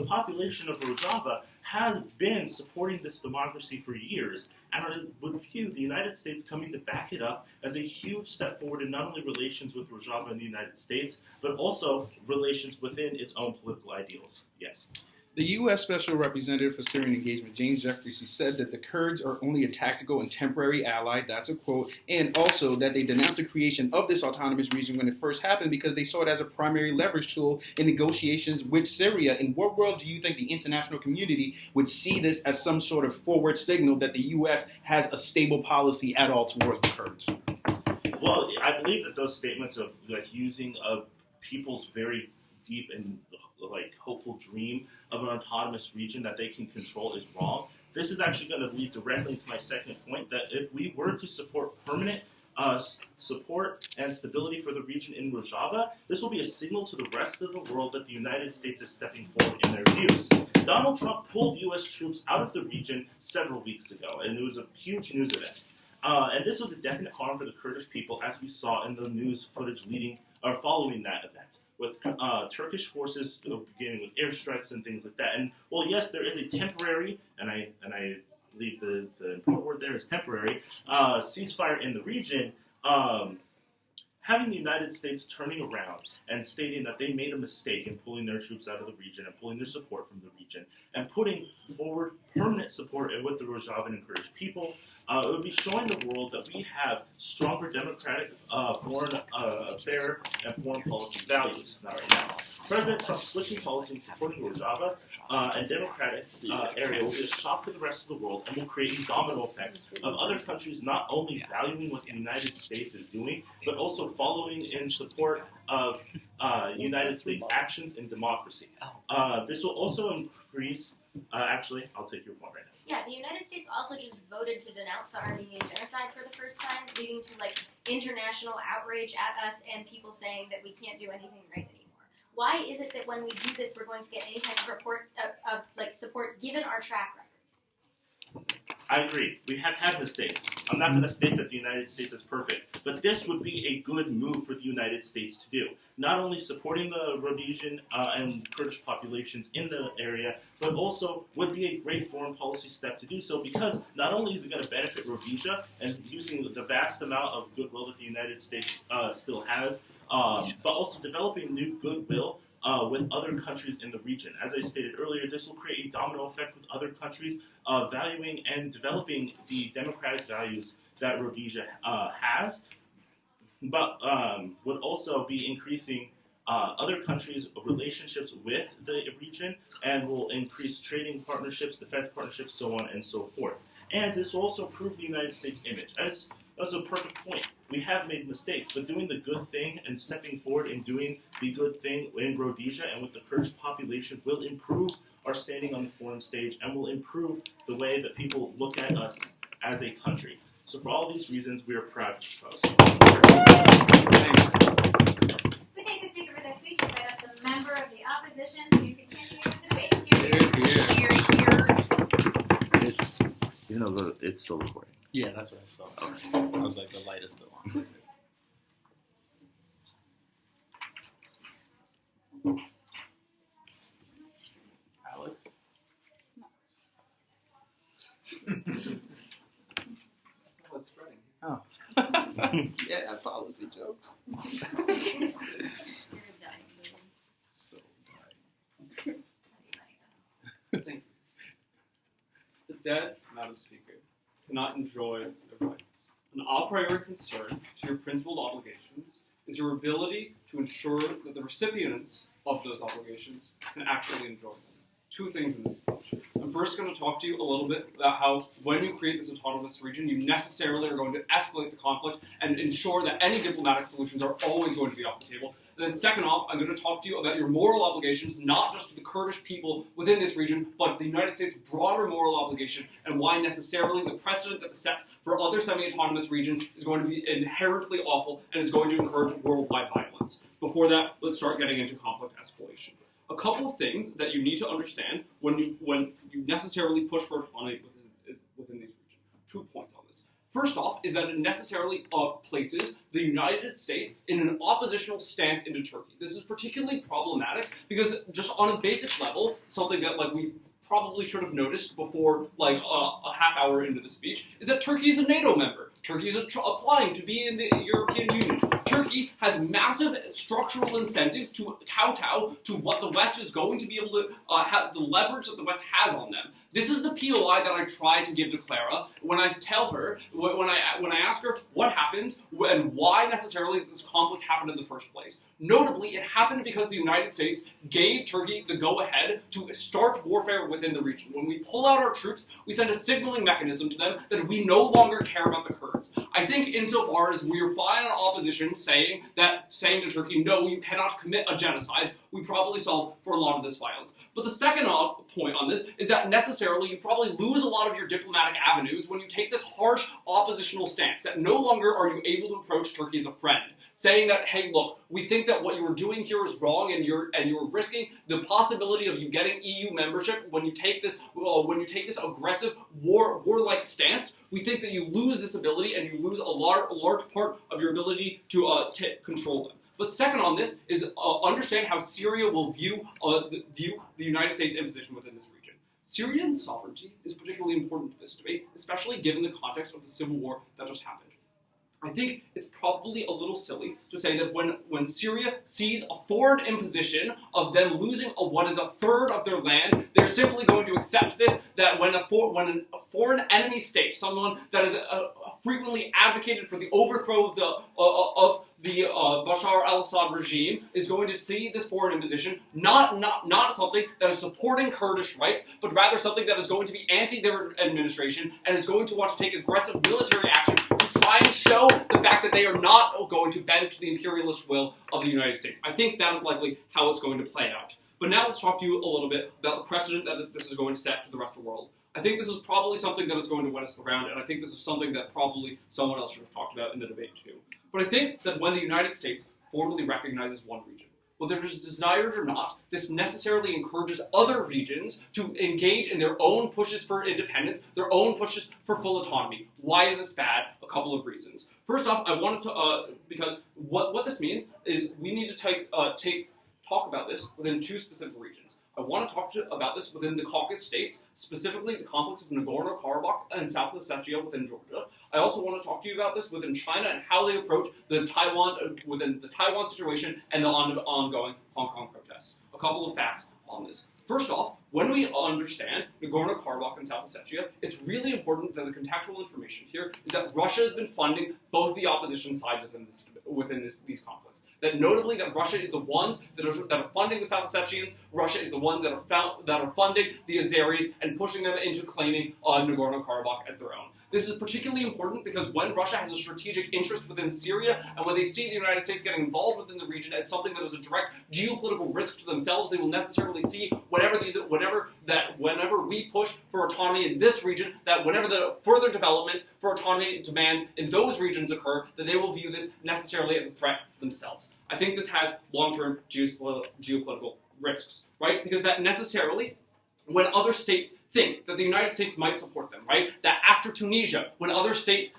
Speaker 7: population of Rojava has been supporting this democracy for years, and would view the United States coming to back it up as a huge step forward in not only relations with Rojava and the United States, but also relations within its own political ideals. Yes.
Speaker 6: The U.S. Special Representative for Syrian Engagement, James Jeffries, he said that the Kurds are only a tactical and temporary ally, that's a quote, and also that they denounced the creation of this autonomous region when it first happened because they saw it as a primary leverage tool in negotiations with Syria. In what world do you think the international community would see this as some sort of forward signal that the U.S. has a stable policy at all towards the Kurds?
Speaker 7: Well, I believe that those statements of using people's very deep and hopeful dream of an autonomous region that they can control is wrong. This is actually going to lead directly to my second point, that if we were to support permanent support and stability for the region in Rojava, this will be a signal to the rest of the world that the United States is stepping forward in their views. Donald Trump pulled U.S. troops out of the region several weeks ago, and it was a huge news event. And this was a definite harm for the Kurdish people, as we saw in the news footage following that event, with Turkish forces beginning with airstrikes and things like that. And well, yes, there is a temporary, and I believe the important word there is temporary, ceasefire in the region. Having the United States turning around and stating that they made a mistake in pulling their troops out of the region and pulling their support from the region and putting forward permanent support with the Rojavan and Kurdish people, it would be showing the world that we have stronger democratic foreign affair and foreign policy values. Not right now. President Trump's switching policy and supporting Rojava and democratic area will be a shock to the rest of the world and will create a domino effect of other countries not only valuing what the United States is doing, but also following in support of United States actions in democracy. This will also increase. Actually, I'll take your point right now.
Speaker 2: Yeah, the United States also just voted to denounce the Armenian genocide for the first time, leading to international outrage at us and people saying that we can't do anything right anymore. Why is it that when we do this, we're going to get any type of support given our track record?
Speaker 7: I agree. We have had mistakes. I'm not going to state that the United States is perfect, but this would be a good move for the United States to do. Not only supporting the Rhodesian and Kurdish populations in the area, but also would be a great foreign policy step to do so, because not only is it going to benefit Rhodesia and using the vast amount of goodwill that the United States still has, but also developing new goodwill with other countries in the region. As I stated earlier, this will create a domino effect with other countries valuing and developing the democratic values that Rhodesia has, but would also be increasing other countries' relationships with the region, and will increase trading partnerships, defense partnerships, so on and so forth. And this will also improve the United States' image. That's a perfect point. We have made mistakes, but doing the good thing and stepping forward and doing the good thing in Rhodesia and with the Kurdish population will improve our standing on the foreign stage and will improve the way that people look at us as a country. So for all these reasons, we are proud to propose.
Speaker 6: Thanks.
Speaker 5: We thank the speaker for their speech and invite up the member of the opposition to continue with the debate. Here.
Speaker 7: It's still recording.
Speaker 8: Yeah, that's what I saw.
Speaker 7: Okay.
Speaker 8: I was like, the light is still on.
Speaker 3: Alex? What's spreading?
Speaker 8: Oh. Yeah, policy jokes. So dying.
Speaker 3: Thank you. The dead, Madam Speaker, cannot enjoy their rights. An a priori concern to your principled obligations is your ability to ensure that the recipients of those obligations can actually enjoy them. Two things in this speech. I'm first going to talk to you a little bit about how when you create this autonomous region, you necessarily are going to escalate the conflict and ensure that any diplomatic solutions are always going to be off the table. And then second off, I'm going to talk to you about your moral obligations, not just to the Kurdish people within this region, but the United States' broader moral obligation, and why necessarily the precedent that it sets for other semi-autonomous regions is going to be inherently awful and is going to encourage worldwide violence. Before that, let's start getting into conflict escalation. A couple of things that you need to understand when you necessarily push for autonomy within these regions. 2 points on this. First off is that it necessarily places the United States in an oppositional stance into Turkey. This is particularly problematic because just on a basic level, something that we probably should have noticed before a half hour into the speech, is that Turkey is a NATO member. Turkey is applying to be in the European Union. Turkey has massive structural incentives to kowtow to what the West is going to be able to have, the leverage that the West has on them. This is the POI that I try to give to Clara when I tell her, when I ask her what happens and why necessarily this conflict happened in the first place. Notably, it happened because the United States gave Turkey the go-ahead to start warfare within the region. When we pull out our troops, we send a signaling mechanism to them that we no longer care about the Kurds. I think insofar as we are fine on opposition saying to Turkey, no, you cannot commit a genocide, we probably solve for a lot of this violence. But the second point on this is that necessarily you probably lose a lot of your diplomatic avenues when you take this harsh oppositional stance, that no longer are you able to approach Turkey as a friend, saying that, hey, look, we think that what you are doing here is wrong, and you're risking the possibility of you getting EU membership when you take this aggressive warlike stance. We think that you lose this ability, and you lose a large part of your ability to control them. But second on this is understand how Syria will view the United States' imposition within this region. Syrian sovereignty is particularly important to this debate, especially given the context of the civil war that just happened. I think it's probably a little silly to say that when Syria sees a foreign imposition of them losing what is a third of their land, they're simply going to accept this, that when a foreign enemy state, someone that is frequently advocated for the overthrow of the Bashar al-Assad regime, is going to see this foreign imposition not something that is supporting Kurdish rights, but rather something that is going to be anti their administration and is going to want to take aggressive military action to try and show the fact that they are not going to bend to the imperialist will of the United States. I think that is likely how it's going to play out. But now let's talk to you a little bit about the precedent that this is going to set to the rest of the world. I think this is probably something that is going to win us around, and I think this is something that probably someone else should have talked about in the debate too. But I think that when the United States formally recognizes one region, whether it is desired or not, this necessarily encourages other regions to engage in their own pushes for independence, their own pushes for full autonomy. Why is this bad? A couple of reasons. First off, I wanted to, because what this means is we need to talk about this within two specific regions. I want to talk about this within the Caucasus states, specifically the conflicts of Nagorno-Karabakh and South Ossetia within Georgia. I also want to talk to you about this within China and how they approach within the Taiwan situation and the ongoing Hong Kong protests. A couple of facts on this. First off, when we understand Nagorno-Karabakh and South Ossetia, it's really important that the contextual information here is that Russia has been funding both the opposition sides within these conflicts. That notably, that Russia is the ones that are funding the South Ossetians. Russia is the ones that are funding the Azeris and pushing them into claiming Nagorno-Karabakh as their own. This is particularly important because when Russia has a strategic interest within Syria, and when they see the United States getting involved within the region as something that is a direct geopolitical risk to themselves, they will necessarily see whenever we push for autonomy in this region, that whenever the further developments for autonomy demands in those regions occur, that they will view this necessarily as a threat themselves. I think this has long-term geopolitical risks, right? Because that necessarily, when other states think that the United States might support them, right? That after Tunisia, when other states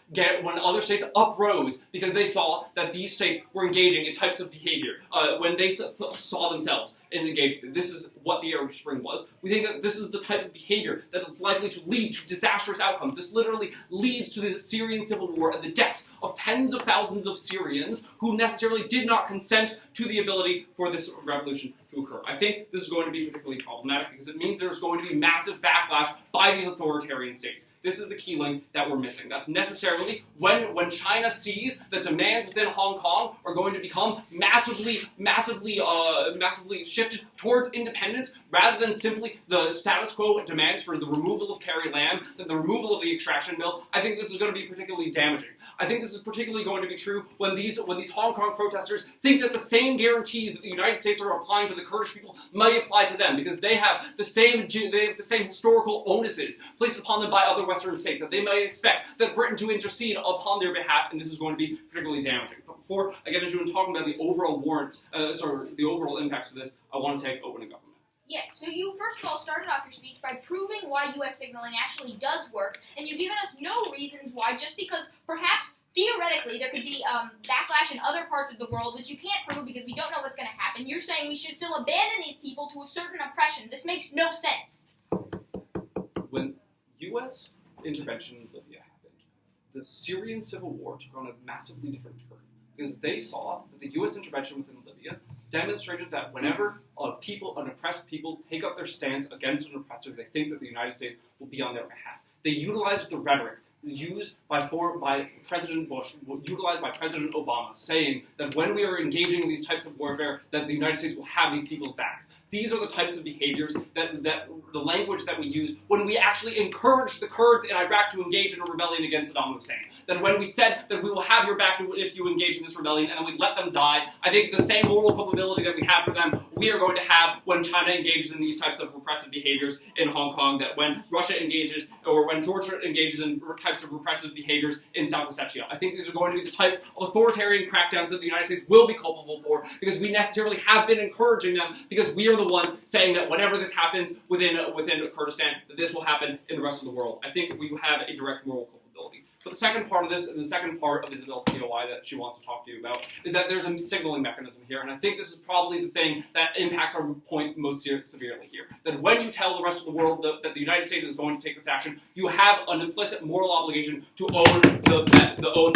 Speaker 3: uprose because they saw that these states were engaging in types of behavior, when they saw themselves engaged, this is what the Arab Spring was. We think that this is the type of behavior that is likely to lead to disastrous outcomes. This literally leads to the Syrian civil war and the deaths of tens of thousands of Syrians who necessarily did not consent to the ability for this revolution to occur. I think this is going to be particularly problematic because it means there's going to be massive backlash by these authoritarian states. This is the key link that we're missing. That necessarily, when China sees that demands within Hong Kong are going to become massively shifted towards independence, rather than simply the status quo demands for the removal of Carrie Lam, the removal of the extraction bill, I think this is going to be particularly damaging. I think this is particularly going to be true when these Hong Kong protesters think that the same guarantees that the United States are applying to the Kurdish people might apply to them, because they have the same historical onuses placed upon them by other Western states that they might expect that Britain to intercede upon their behalf, and this is going to be particularly damaging. But before I get into talking about the overall the overall impacts of this, I want to take opening government.
Speaker 4: Yes, so you first of all started off your speech by proving why U.S. signaling actually does work, and you've given us no reasons why, just because perhaps theoretically there could be backlash in other parts of the world, which you can't prove because we don't know what's going to happen. You're saying we should still abandon these people to a certain oppression. This makes no sense.
Speaker 3: When U.S. intervention in Libya happened, the Syrian civil war took on a massively different turn, because they saw that the U.S. intervention within Libya demonstrated that whenever an oppressed people take up their stance against an oppressor, they think that the United States will be on their behalf. They utilized the rhetoric used by President Bush, utilized by President Obama, saying that when we are engaging in these types of warfare, that the United States will have these people's backs. These are the types of behaviors that the language that we use when we actually encouraged the Kurds in Iraq to engage in a rebellion against Saddam Hussein. That when we said that we will have your back if you engage in this rebellion, and then we let them die, I think the same moral culpability that we have for them, we are going to have when China engages in these types of repressive behaviors in Hong Kong, that when Russia engages, or when Georgia engages in types of repressive behaviors in South Ossetia. I think these are going to be the types of authoritarian crackdowns that the United States will be culpable for, because we necessarily have been encouraging them, because we are the ones saying that whenever this happens within Kurdistan, that this will happen in the rest of the world. I think we have a direct moral culpability. But the second part of this, and the second part of Isabel's POI that she wants to talk to you about, is that there's a signaling mechanism here, and I think this is probably the thing that impacts our point most severely here. That when you tell the rest of the world that the United States is going to take this action, you have an implicit moral obligation to own the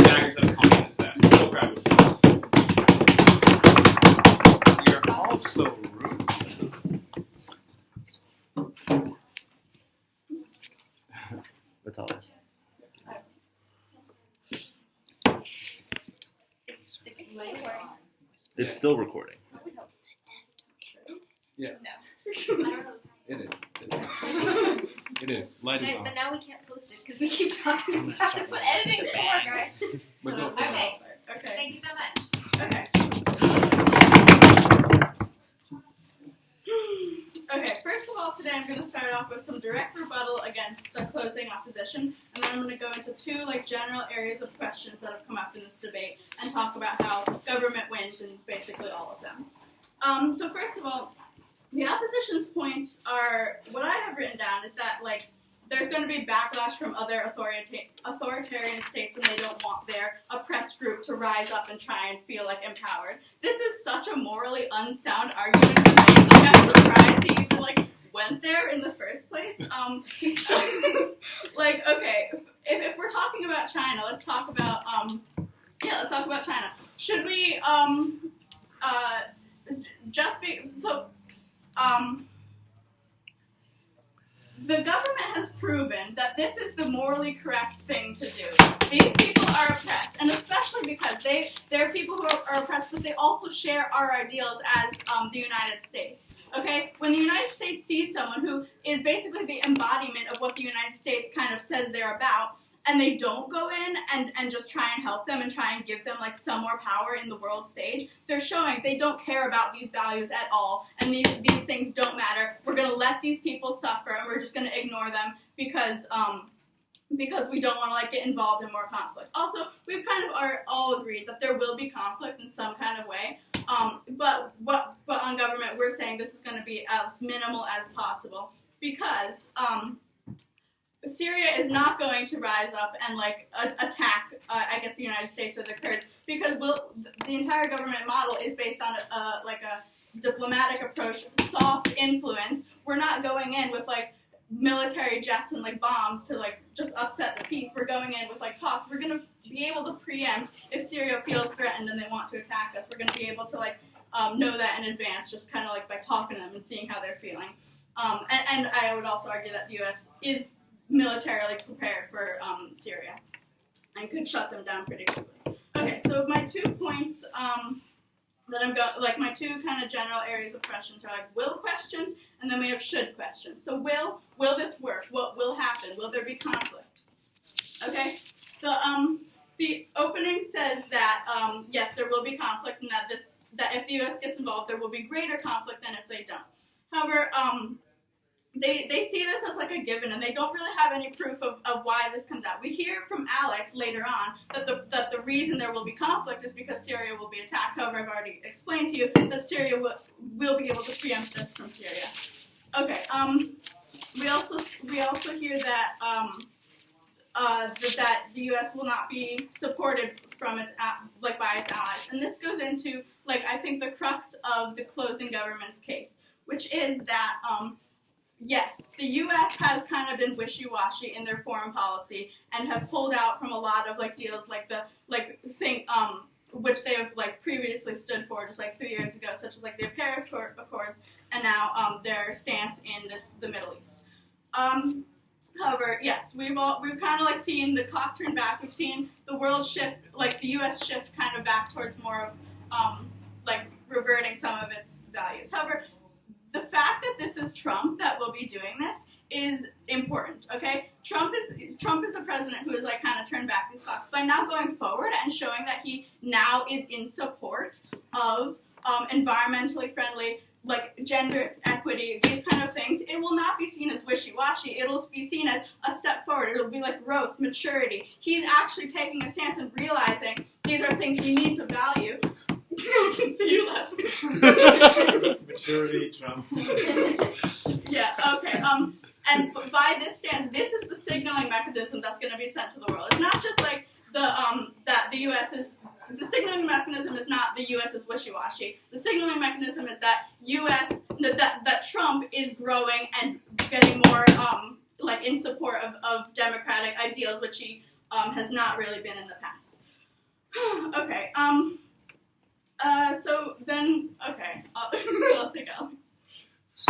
Speaker 3: baggage that accompanies that. So proud of you.
Speaker 8: You're all so rude.
Speaker 7: It's still recording.
Speaker 8: Yes.
Speaker 4: No.
Speaker 8: It is. It is. Light is on.
Speaker 2: But now we can't post it because we keep talking about it.
Speaker 4: That's what editing's for, right?
Speaker 8: But don't-
Speaker 5: Okay.
Speaker 9: Okay.
Speaker 5: Thank you so much.
Speaker 9: Okay. Okay, first of all, today I'm going to start off with some direct rebuttal against the closing opposition, and then I'm going to go into two general areas of questions that have come up in this debate and talk about how government wins in basically all of them. So first of all, the opposition's points are, what I have written down is that, there's going to be backlash from other authoritarian states when they don't want their oppressed group to rise up and try and feel empowered. This is such a morally unsound argument to make. I'm surprised he even went there in the first place. Okay, if we're talking about China, let's talk about China. Should we the government has proven that this is the morally correct thing to do. These people are oppressed, and especially because they're people who are oppressed, but they also share our ideals as the United States. Okay? When the United States sees someone who is basically the embodiment of what the United States kind of says they're about, and they don't go in and just try and help them and try and give them some more power in the world stage, they're showing they don't care about these values at all, and these things don't matter. We're going to let these people suffer, and we're just going to ignore them because we don't want to get involved in more conflict. Also, we've kind of all agreed that there will be conflict in some kind of way, but on government we're saying this is going to be as minimal as possible, because Syria is not going to rise up and attack, the United States or the Kurds, because the entire government model is based on a diplomatic approach, soft influence. We're not going in with military jets and bombs to just upset the peace. We're going in with talks. We're going to be able to preempt if Syria feels threatened and they want to attack us. We're going to be able to know that in advance, just kind of like by talking to them and seeing how they're feeling. And I would also argue that the U.S. is militarily prepared for Syria and could shut them down pretty quickly. Okay, so my 2 points that I'm going, like my 2 kind of general areas of questions are like will questions, and then we have should questions. So will this work? What will happen? Will there be conflict? Okay, the opening says that yes, there will be conflict, and that if the U.S. gets involved, there will be greater conflict than if they don't. However, they see this as like a given, and they don't really have any proof of why this comes out. We hear from Alex later on that the reason there will be conflict is because Syria will be attacked. However, I've already explained to you that Syria will be able to preempt this from Syria. Okay. We also hear that that the U.S. will not be supported from by its allies, and this goes into I think the crux of the closing government's case, which is that yes, the U.S. has kind of been wishy-washy in their foreign policy and have pulled out from a lot of deals which they have previously stood for just 3 years ago, such as the Paris Accords, and now their stance in the Middle East. However, yes, we've kind of seen the clock turn back. We've seen the world shift, the U.S. shift kind of back towards more of reverting some of its values. However, the fact that this is Trump that will be doing this is important, okay? Trump is the president who has kind of turned back these clocks. By now going forward and showing that he now is in support of environmentally friendly, gender equity, these kind of things, it will not be seen as wishy-washy. It'll be seen as a step forward. It'll be growth, maturity. He's actually taking a stance and realizing these are things we need to value. I can see you laughing.
Speaker 7: Maturity, Trump.
Speaker 9: Yeah, okay. And by this stance, this is the signaling mechanism that's going to be sent to the world. It's not just that the U.S. is. The signaling mechanism is not the U.S. is wishy-washy. The signaling mechanism is that that Trump is growing and getting more in support of democratic ideals, which he has not really been in the past. Okay. So then, okay, I'll take Alex.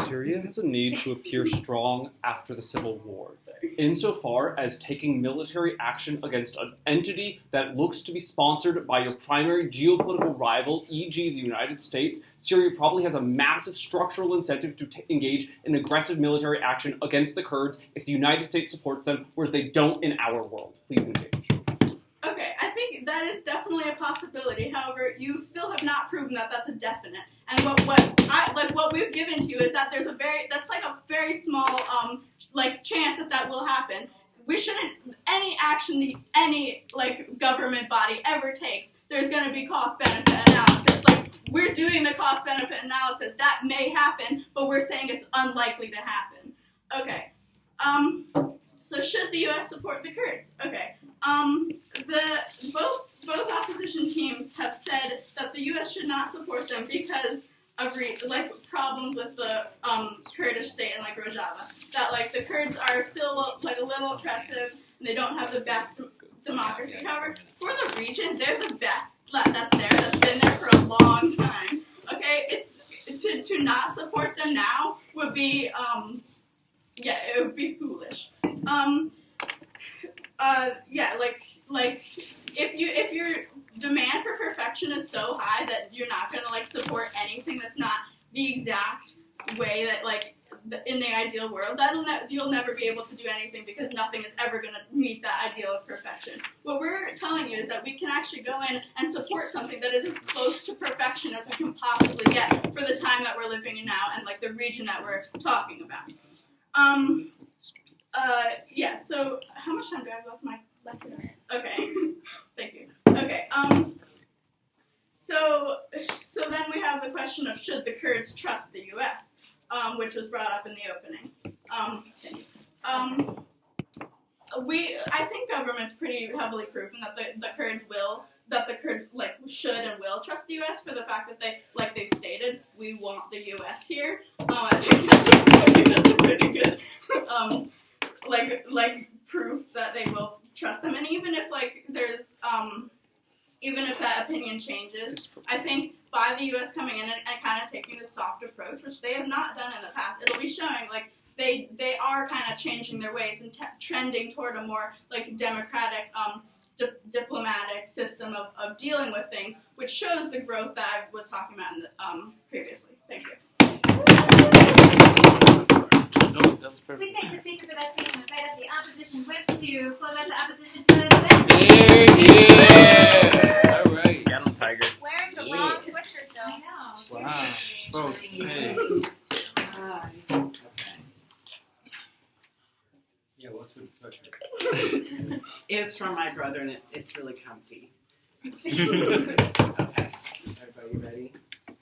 Speaker 3: Syria has a need to appear strong after the civil war, insofar as taking military action against an entity that looks to be sponsored by your primary geopolitical rival, e.g. the United States. Syria probably has a massive structural incentive to engage in aggressive military action against the Kurds if the United States supports them, whereas they don't in our world. Please engage.
Speaker 9: Okay, I think that is definitely a possibility. However, you still have not proven that that's a definite. And what we've given to you is that there's a very small chance that will happen. We shouldn't any action any government body ever takes. There's going to be cost benefit analysis. We're doing the cost benefit analysis. That may happen, but we're saying it's unlikely to happen. Okay. So should the U.S. support the Kurds? Okay. Both opposition teams have said that the U.S. should not support them because of problems with the Kurdish state in Rojava. That the Kurds are still a little oppressive and they don't have the best democracy. However, for the region, they're the best that's been there for a long time. Okay, it's to not support them now would be it would be foolish. If your demand for perfection is so high that you're not gonna support anything that's not the exact way that in the ideal world, you'll never be able to do anything because nothing is ever gonna meet that ideal of perfection. What we're telling you is that we can actually go in and support something that is as close to perfection as we can possibly get for the time that we're living in now and the region that we're talking about. So how much time do I have left? Less than a minute. Okay. Thank you. Okay. So then we have the question of should the Kurds trust the U.S., which was brought up in the opening. I think government's pretty heavily proven that the Kurds should and will trust the U.S. for the fact that they stated, we want the U.S. here. I think that's a pretty good proof that they will trust them. And even if there's even if that opinion changes, I think by the U.S. coming in and kind of taking this soft approach, which they have not done in the past. It'll be showing like they are kind of changing their ways and trending toward a more like democratic, diplomatic system of dealing with things, which shows the growth that I was talking about in the, previously. Thank you.
Speaker 5: We thank the speaker for that speech and invite up the opposition whip to close out the opposition side of the debate.
Speaker 8: All right.
Speaker 7: Get 'em, Tiger.
Speaker 4: Wearing the wrong sweatshirt though.
Speaker 5: I know.
Speaker 8: Wow. Folks, hey.
Speaker 3: Yeah, what's with the sweatshirt?
Speaker 10: Is from my brother, and it's really comfy. Okay, everybody ready? Okay.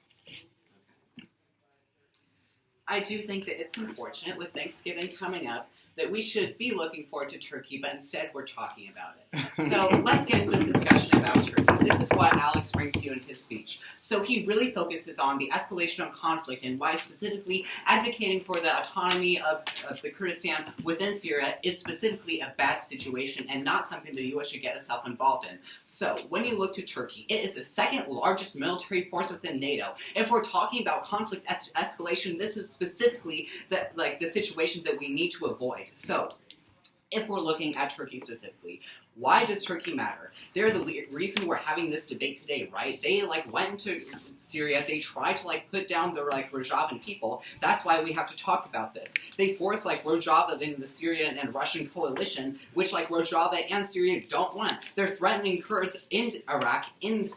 Speaker 10: I do think that it's unfortunate with Thanksgiving coming up that we should be looking forward to turkey, but instead we're talking about it. So let's get into this discussion about turkey. This is what Alex brings to you in his speech. So he really focuses on the escalation of conflict and why specifically advocating for the autonomy of the Kurdistan within Syria is specifically a bad situation and not something the U.S. should get itself involved in. So when you look to Turkey, it is the second largest military force within NATO. If we're talking about conflict escalation, this is specifically the situation that we need to avoid. So, if we're looking at Turkey specifically, why does Turkey matter? They're the reason we're having this debate today, right? They went into Syria, they tried to put down the Rojavan people. That's why we have to talk about this. They forced Rojava into the Syrian and Russian coalition, which Rojava and Syria don't want. They're threatening Kurds in Iraq, in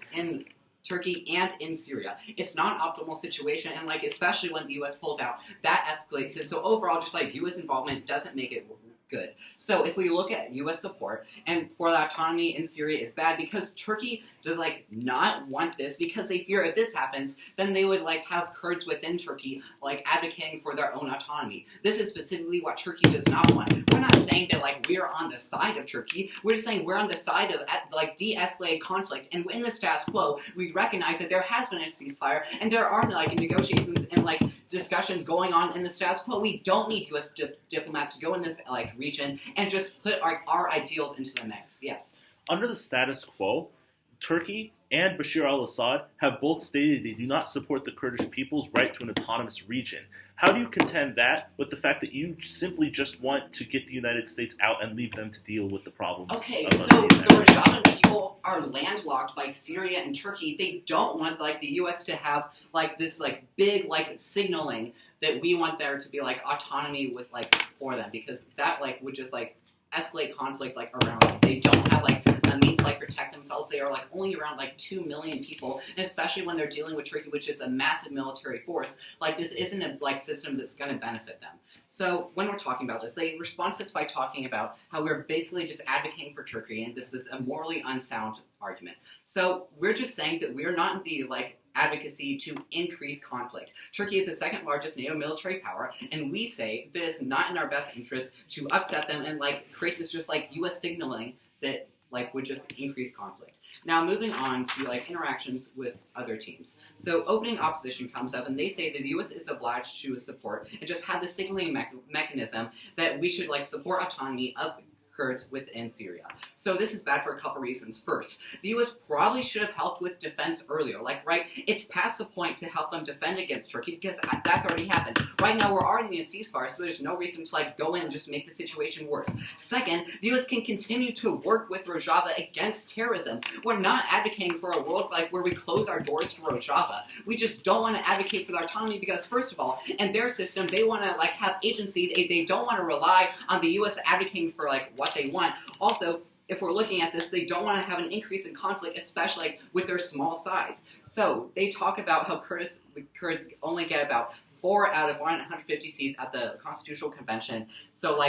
Speaker 10: Turkey, and in Syria. It's not an optimal situation, and especially when the U.S. pulls out, that escalates it. So overall, just U.S. involvement doesn't make it good. So if we look at U.S. support, and for the autonomy in Syria is bad because Turkey does not want this because they fear if this happens, then they would have Kurds within Turkey advocating for their own autonomy. This is specifically what Turkey does not want. We're not saying that we are on the side of Turkey. We're just saying we're on the side of de-escalated conflict. And in the status quo, we recognize that there has been a ceasefire and there are negotiations and discussions going on in the status quo. We don't need U.S. diplomats to go in this region and just put our ideals into the mix. Yes.
Speaker 7: Under the status quo, Turkey and Bashar al-Assad have both stated they do not support the Kurdish people's right to an autonomous region. How do you contend that with the fact that you simply just want to get the United States out and leave them to deal with the problems?
Speaker 10: Okay, so the Rojavan people are landlocked by Syria and Turkey. They don't want the U.S. to have this big signaling that we want there to be autonomy with for them, because that would just escalate conflict around them. They don't have a means to protect themselves. They are only around 2 million people, and especially when they're dealing with Turkey, which is a massive military force. This isn't a system that's going to benefit them. So when we're talking about this, they respond to us by talking about how we're basically just advocating for Turkey, and this is a morally unsound argument. So we're just saying that we're not in the advocacy to increase conflict. Turkey is the second largest NATO military power, and we say that it's not in our best interest to upset them and create this just U.S. signaling that would just increase conflict. Now moving on to interactions with other teams. So opening opposition comes up, and they say that the U.S. is obliged to support and just have the signaling mechanism that we should support autonomy of Kurds within Syria. So this is bad for a couple reasons. First, the U.S. probably should have helped with defense earlier. It's past the point to help them defend against Turkey because that's already happened. Right now, we're already in a ceasefire, so there's no reason to go in and just make the situation worse. Second, the U.S. can continue to work with Rojava against terrorism. We're not advocating for a world where we close our doors to Rojava. We just don't want to advocate for their autonomy because, first of all, in their system, they want to have agency. They don't want to rely on the U.S. advocating for what they want. Also, if we're looking at this, they don't want to have an increase in conflict, especially with their small size. So they talk about how the Kurds only get about 4 out of 150 seats at the Constitutional Convention. So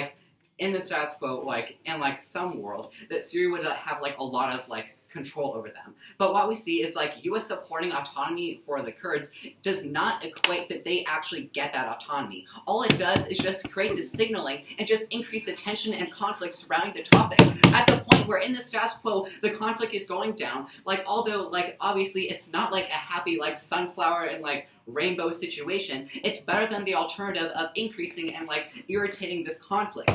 Speaker 10: in the status quo, in some world, that Syria would have a lot of control over them. But what we see is U.S. supporting autonomy for the Kurds does not equate that they actually get that autonomy. All it does is just create this signaling and just increase the tension and conflict surrounding the topic. At the point where in the status quo, the conflict is going down, although obviously it's not a happy sunflower and rainbow situation, it's better than the alternative of increasing and irritating this conflict.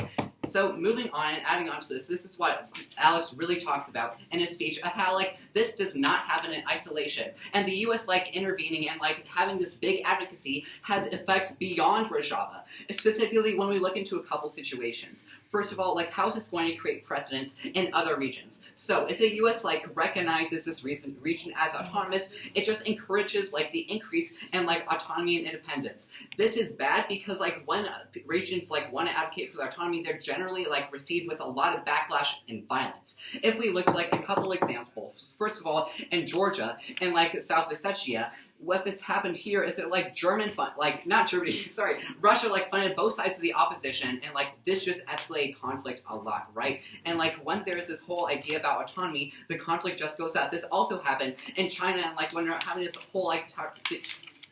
Speaker 10: So moving on and adding on to this is what Alex really talks about in his speech of how like this does not happen in isolation, and the U.S. like intervening and like having this big advocacy has effects beyond Rojava. Specifically, when we look into a couple situations. First of all, like how is this going to create precedents in other regions? So if the U.S. like recognizes this region as autonomous, it just encourages like the increase in like autonomy and independence. This is bad because like when regions like want to advocate for their autonomy, they're generally like received with a lot of backlash and violence. If we look at like a couple examples, first of all, in Georgia and like South Ossetia, what has happened here is that like Russia like funded both sides of the opposition, and like this just escalated conflict a lot, right? And like when there's this whole idea about autonomy, the conflict just goes up. This also happened in China, and like when we're having this whole like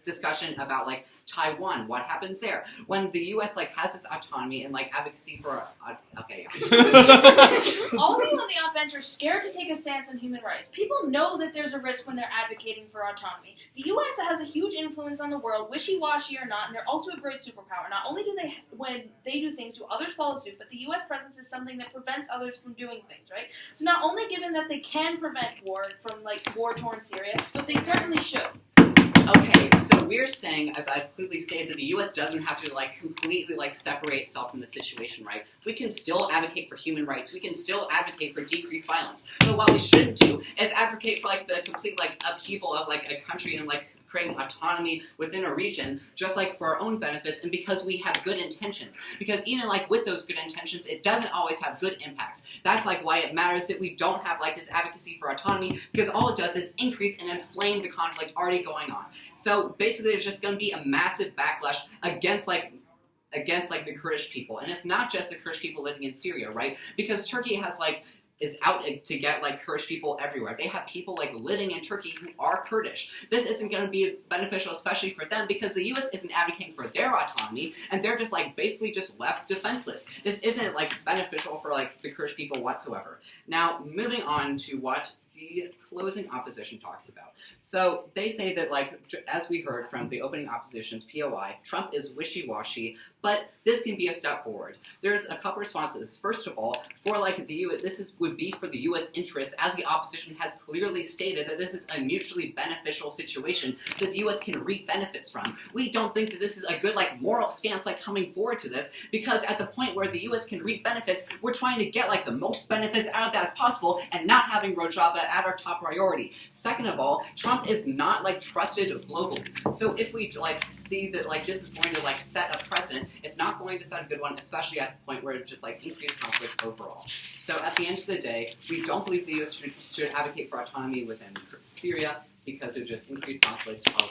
Speaker 10: discussion about like Taiwan, what happens there when the U.S. like has this autonomy and like advocacy for okay, yeah.
Speaker 1: All of you on the op bench are scared to take a stance on human rights. People know that there's a risk when they're advocating for autonomy. The U.S. has a huge influence on the world, wishy-washy or not, and they're also a great superpower. Not only do they, when they do things, do others follow suit, but the U.S. presence is something that prevents others from doing things, right? So not only given that they can prevent war from like war-torn Syria, but they certainly should.
Speaker 10: Okay, so we're saying, as I've clearly stated, that the U.S. doesn't have to like completely like separate itself from the situation, right? We can still advocate for human rights. We can still advocate for decreased violence. But what we shouldn't do is advocate for like the complete like upheaval of like a country and like creating autonomy within a region just like for our own benefits and because we have good intentions. Because even like with those good intentions, it doesn't always have good impacts. That's like why it matters that we don't have like this advocacy for autonomy, because all it does is increase and inflame the conflict already going on. So basically there's just going to be a massive backlash against the Kurdish people. And it's not just the Kurdish people living in Syria, right? Because Turkey has like is out to get like Kurdish people everywhere. They have people like living in Turkey who are Kurdish. This isn't going to be beneficial, especially for them, because the U.S. isn't advocating for their autonomy, and they're just like basically just left defenseless. This isn't like beneficial for like the Kurdish people whatsoever. Now, moving on to what the closing opposition talks about. So they say that, like, as we heard from the opening opposition's POI, Trump is wishy-washy, but this can be a step forward. There's a couple responses. First of all, for like the U.S., would be for the U.S. interests, as the opposition has clearly stated that this is a mutually beneficial situation that the U.S. can reap benefits from. We don't think that this is a good like moral stance like coming forward to this, because at the point where the U.S. can reap benefits, we're trying to get like the most benefits out of that as possible, and not having Rojava at our top priority. Second of all, Trump is not like trusted globally. So if we like see that like this is going to like set a precedent, it's not going to set a good one, especially at the point where it just like increased conflict overall. So at the end of the day, we don't believe the U.S. should advocate for autonomy within Syria, because it just increased conflict of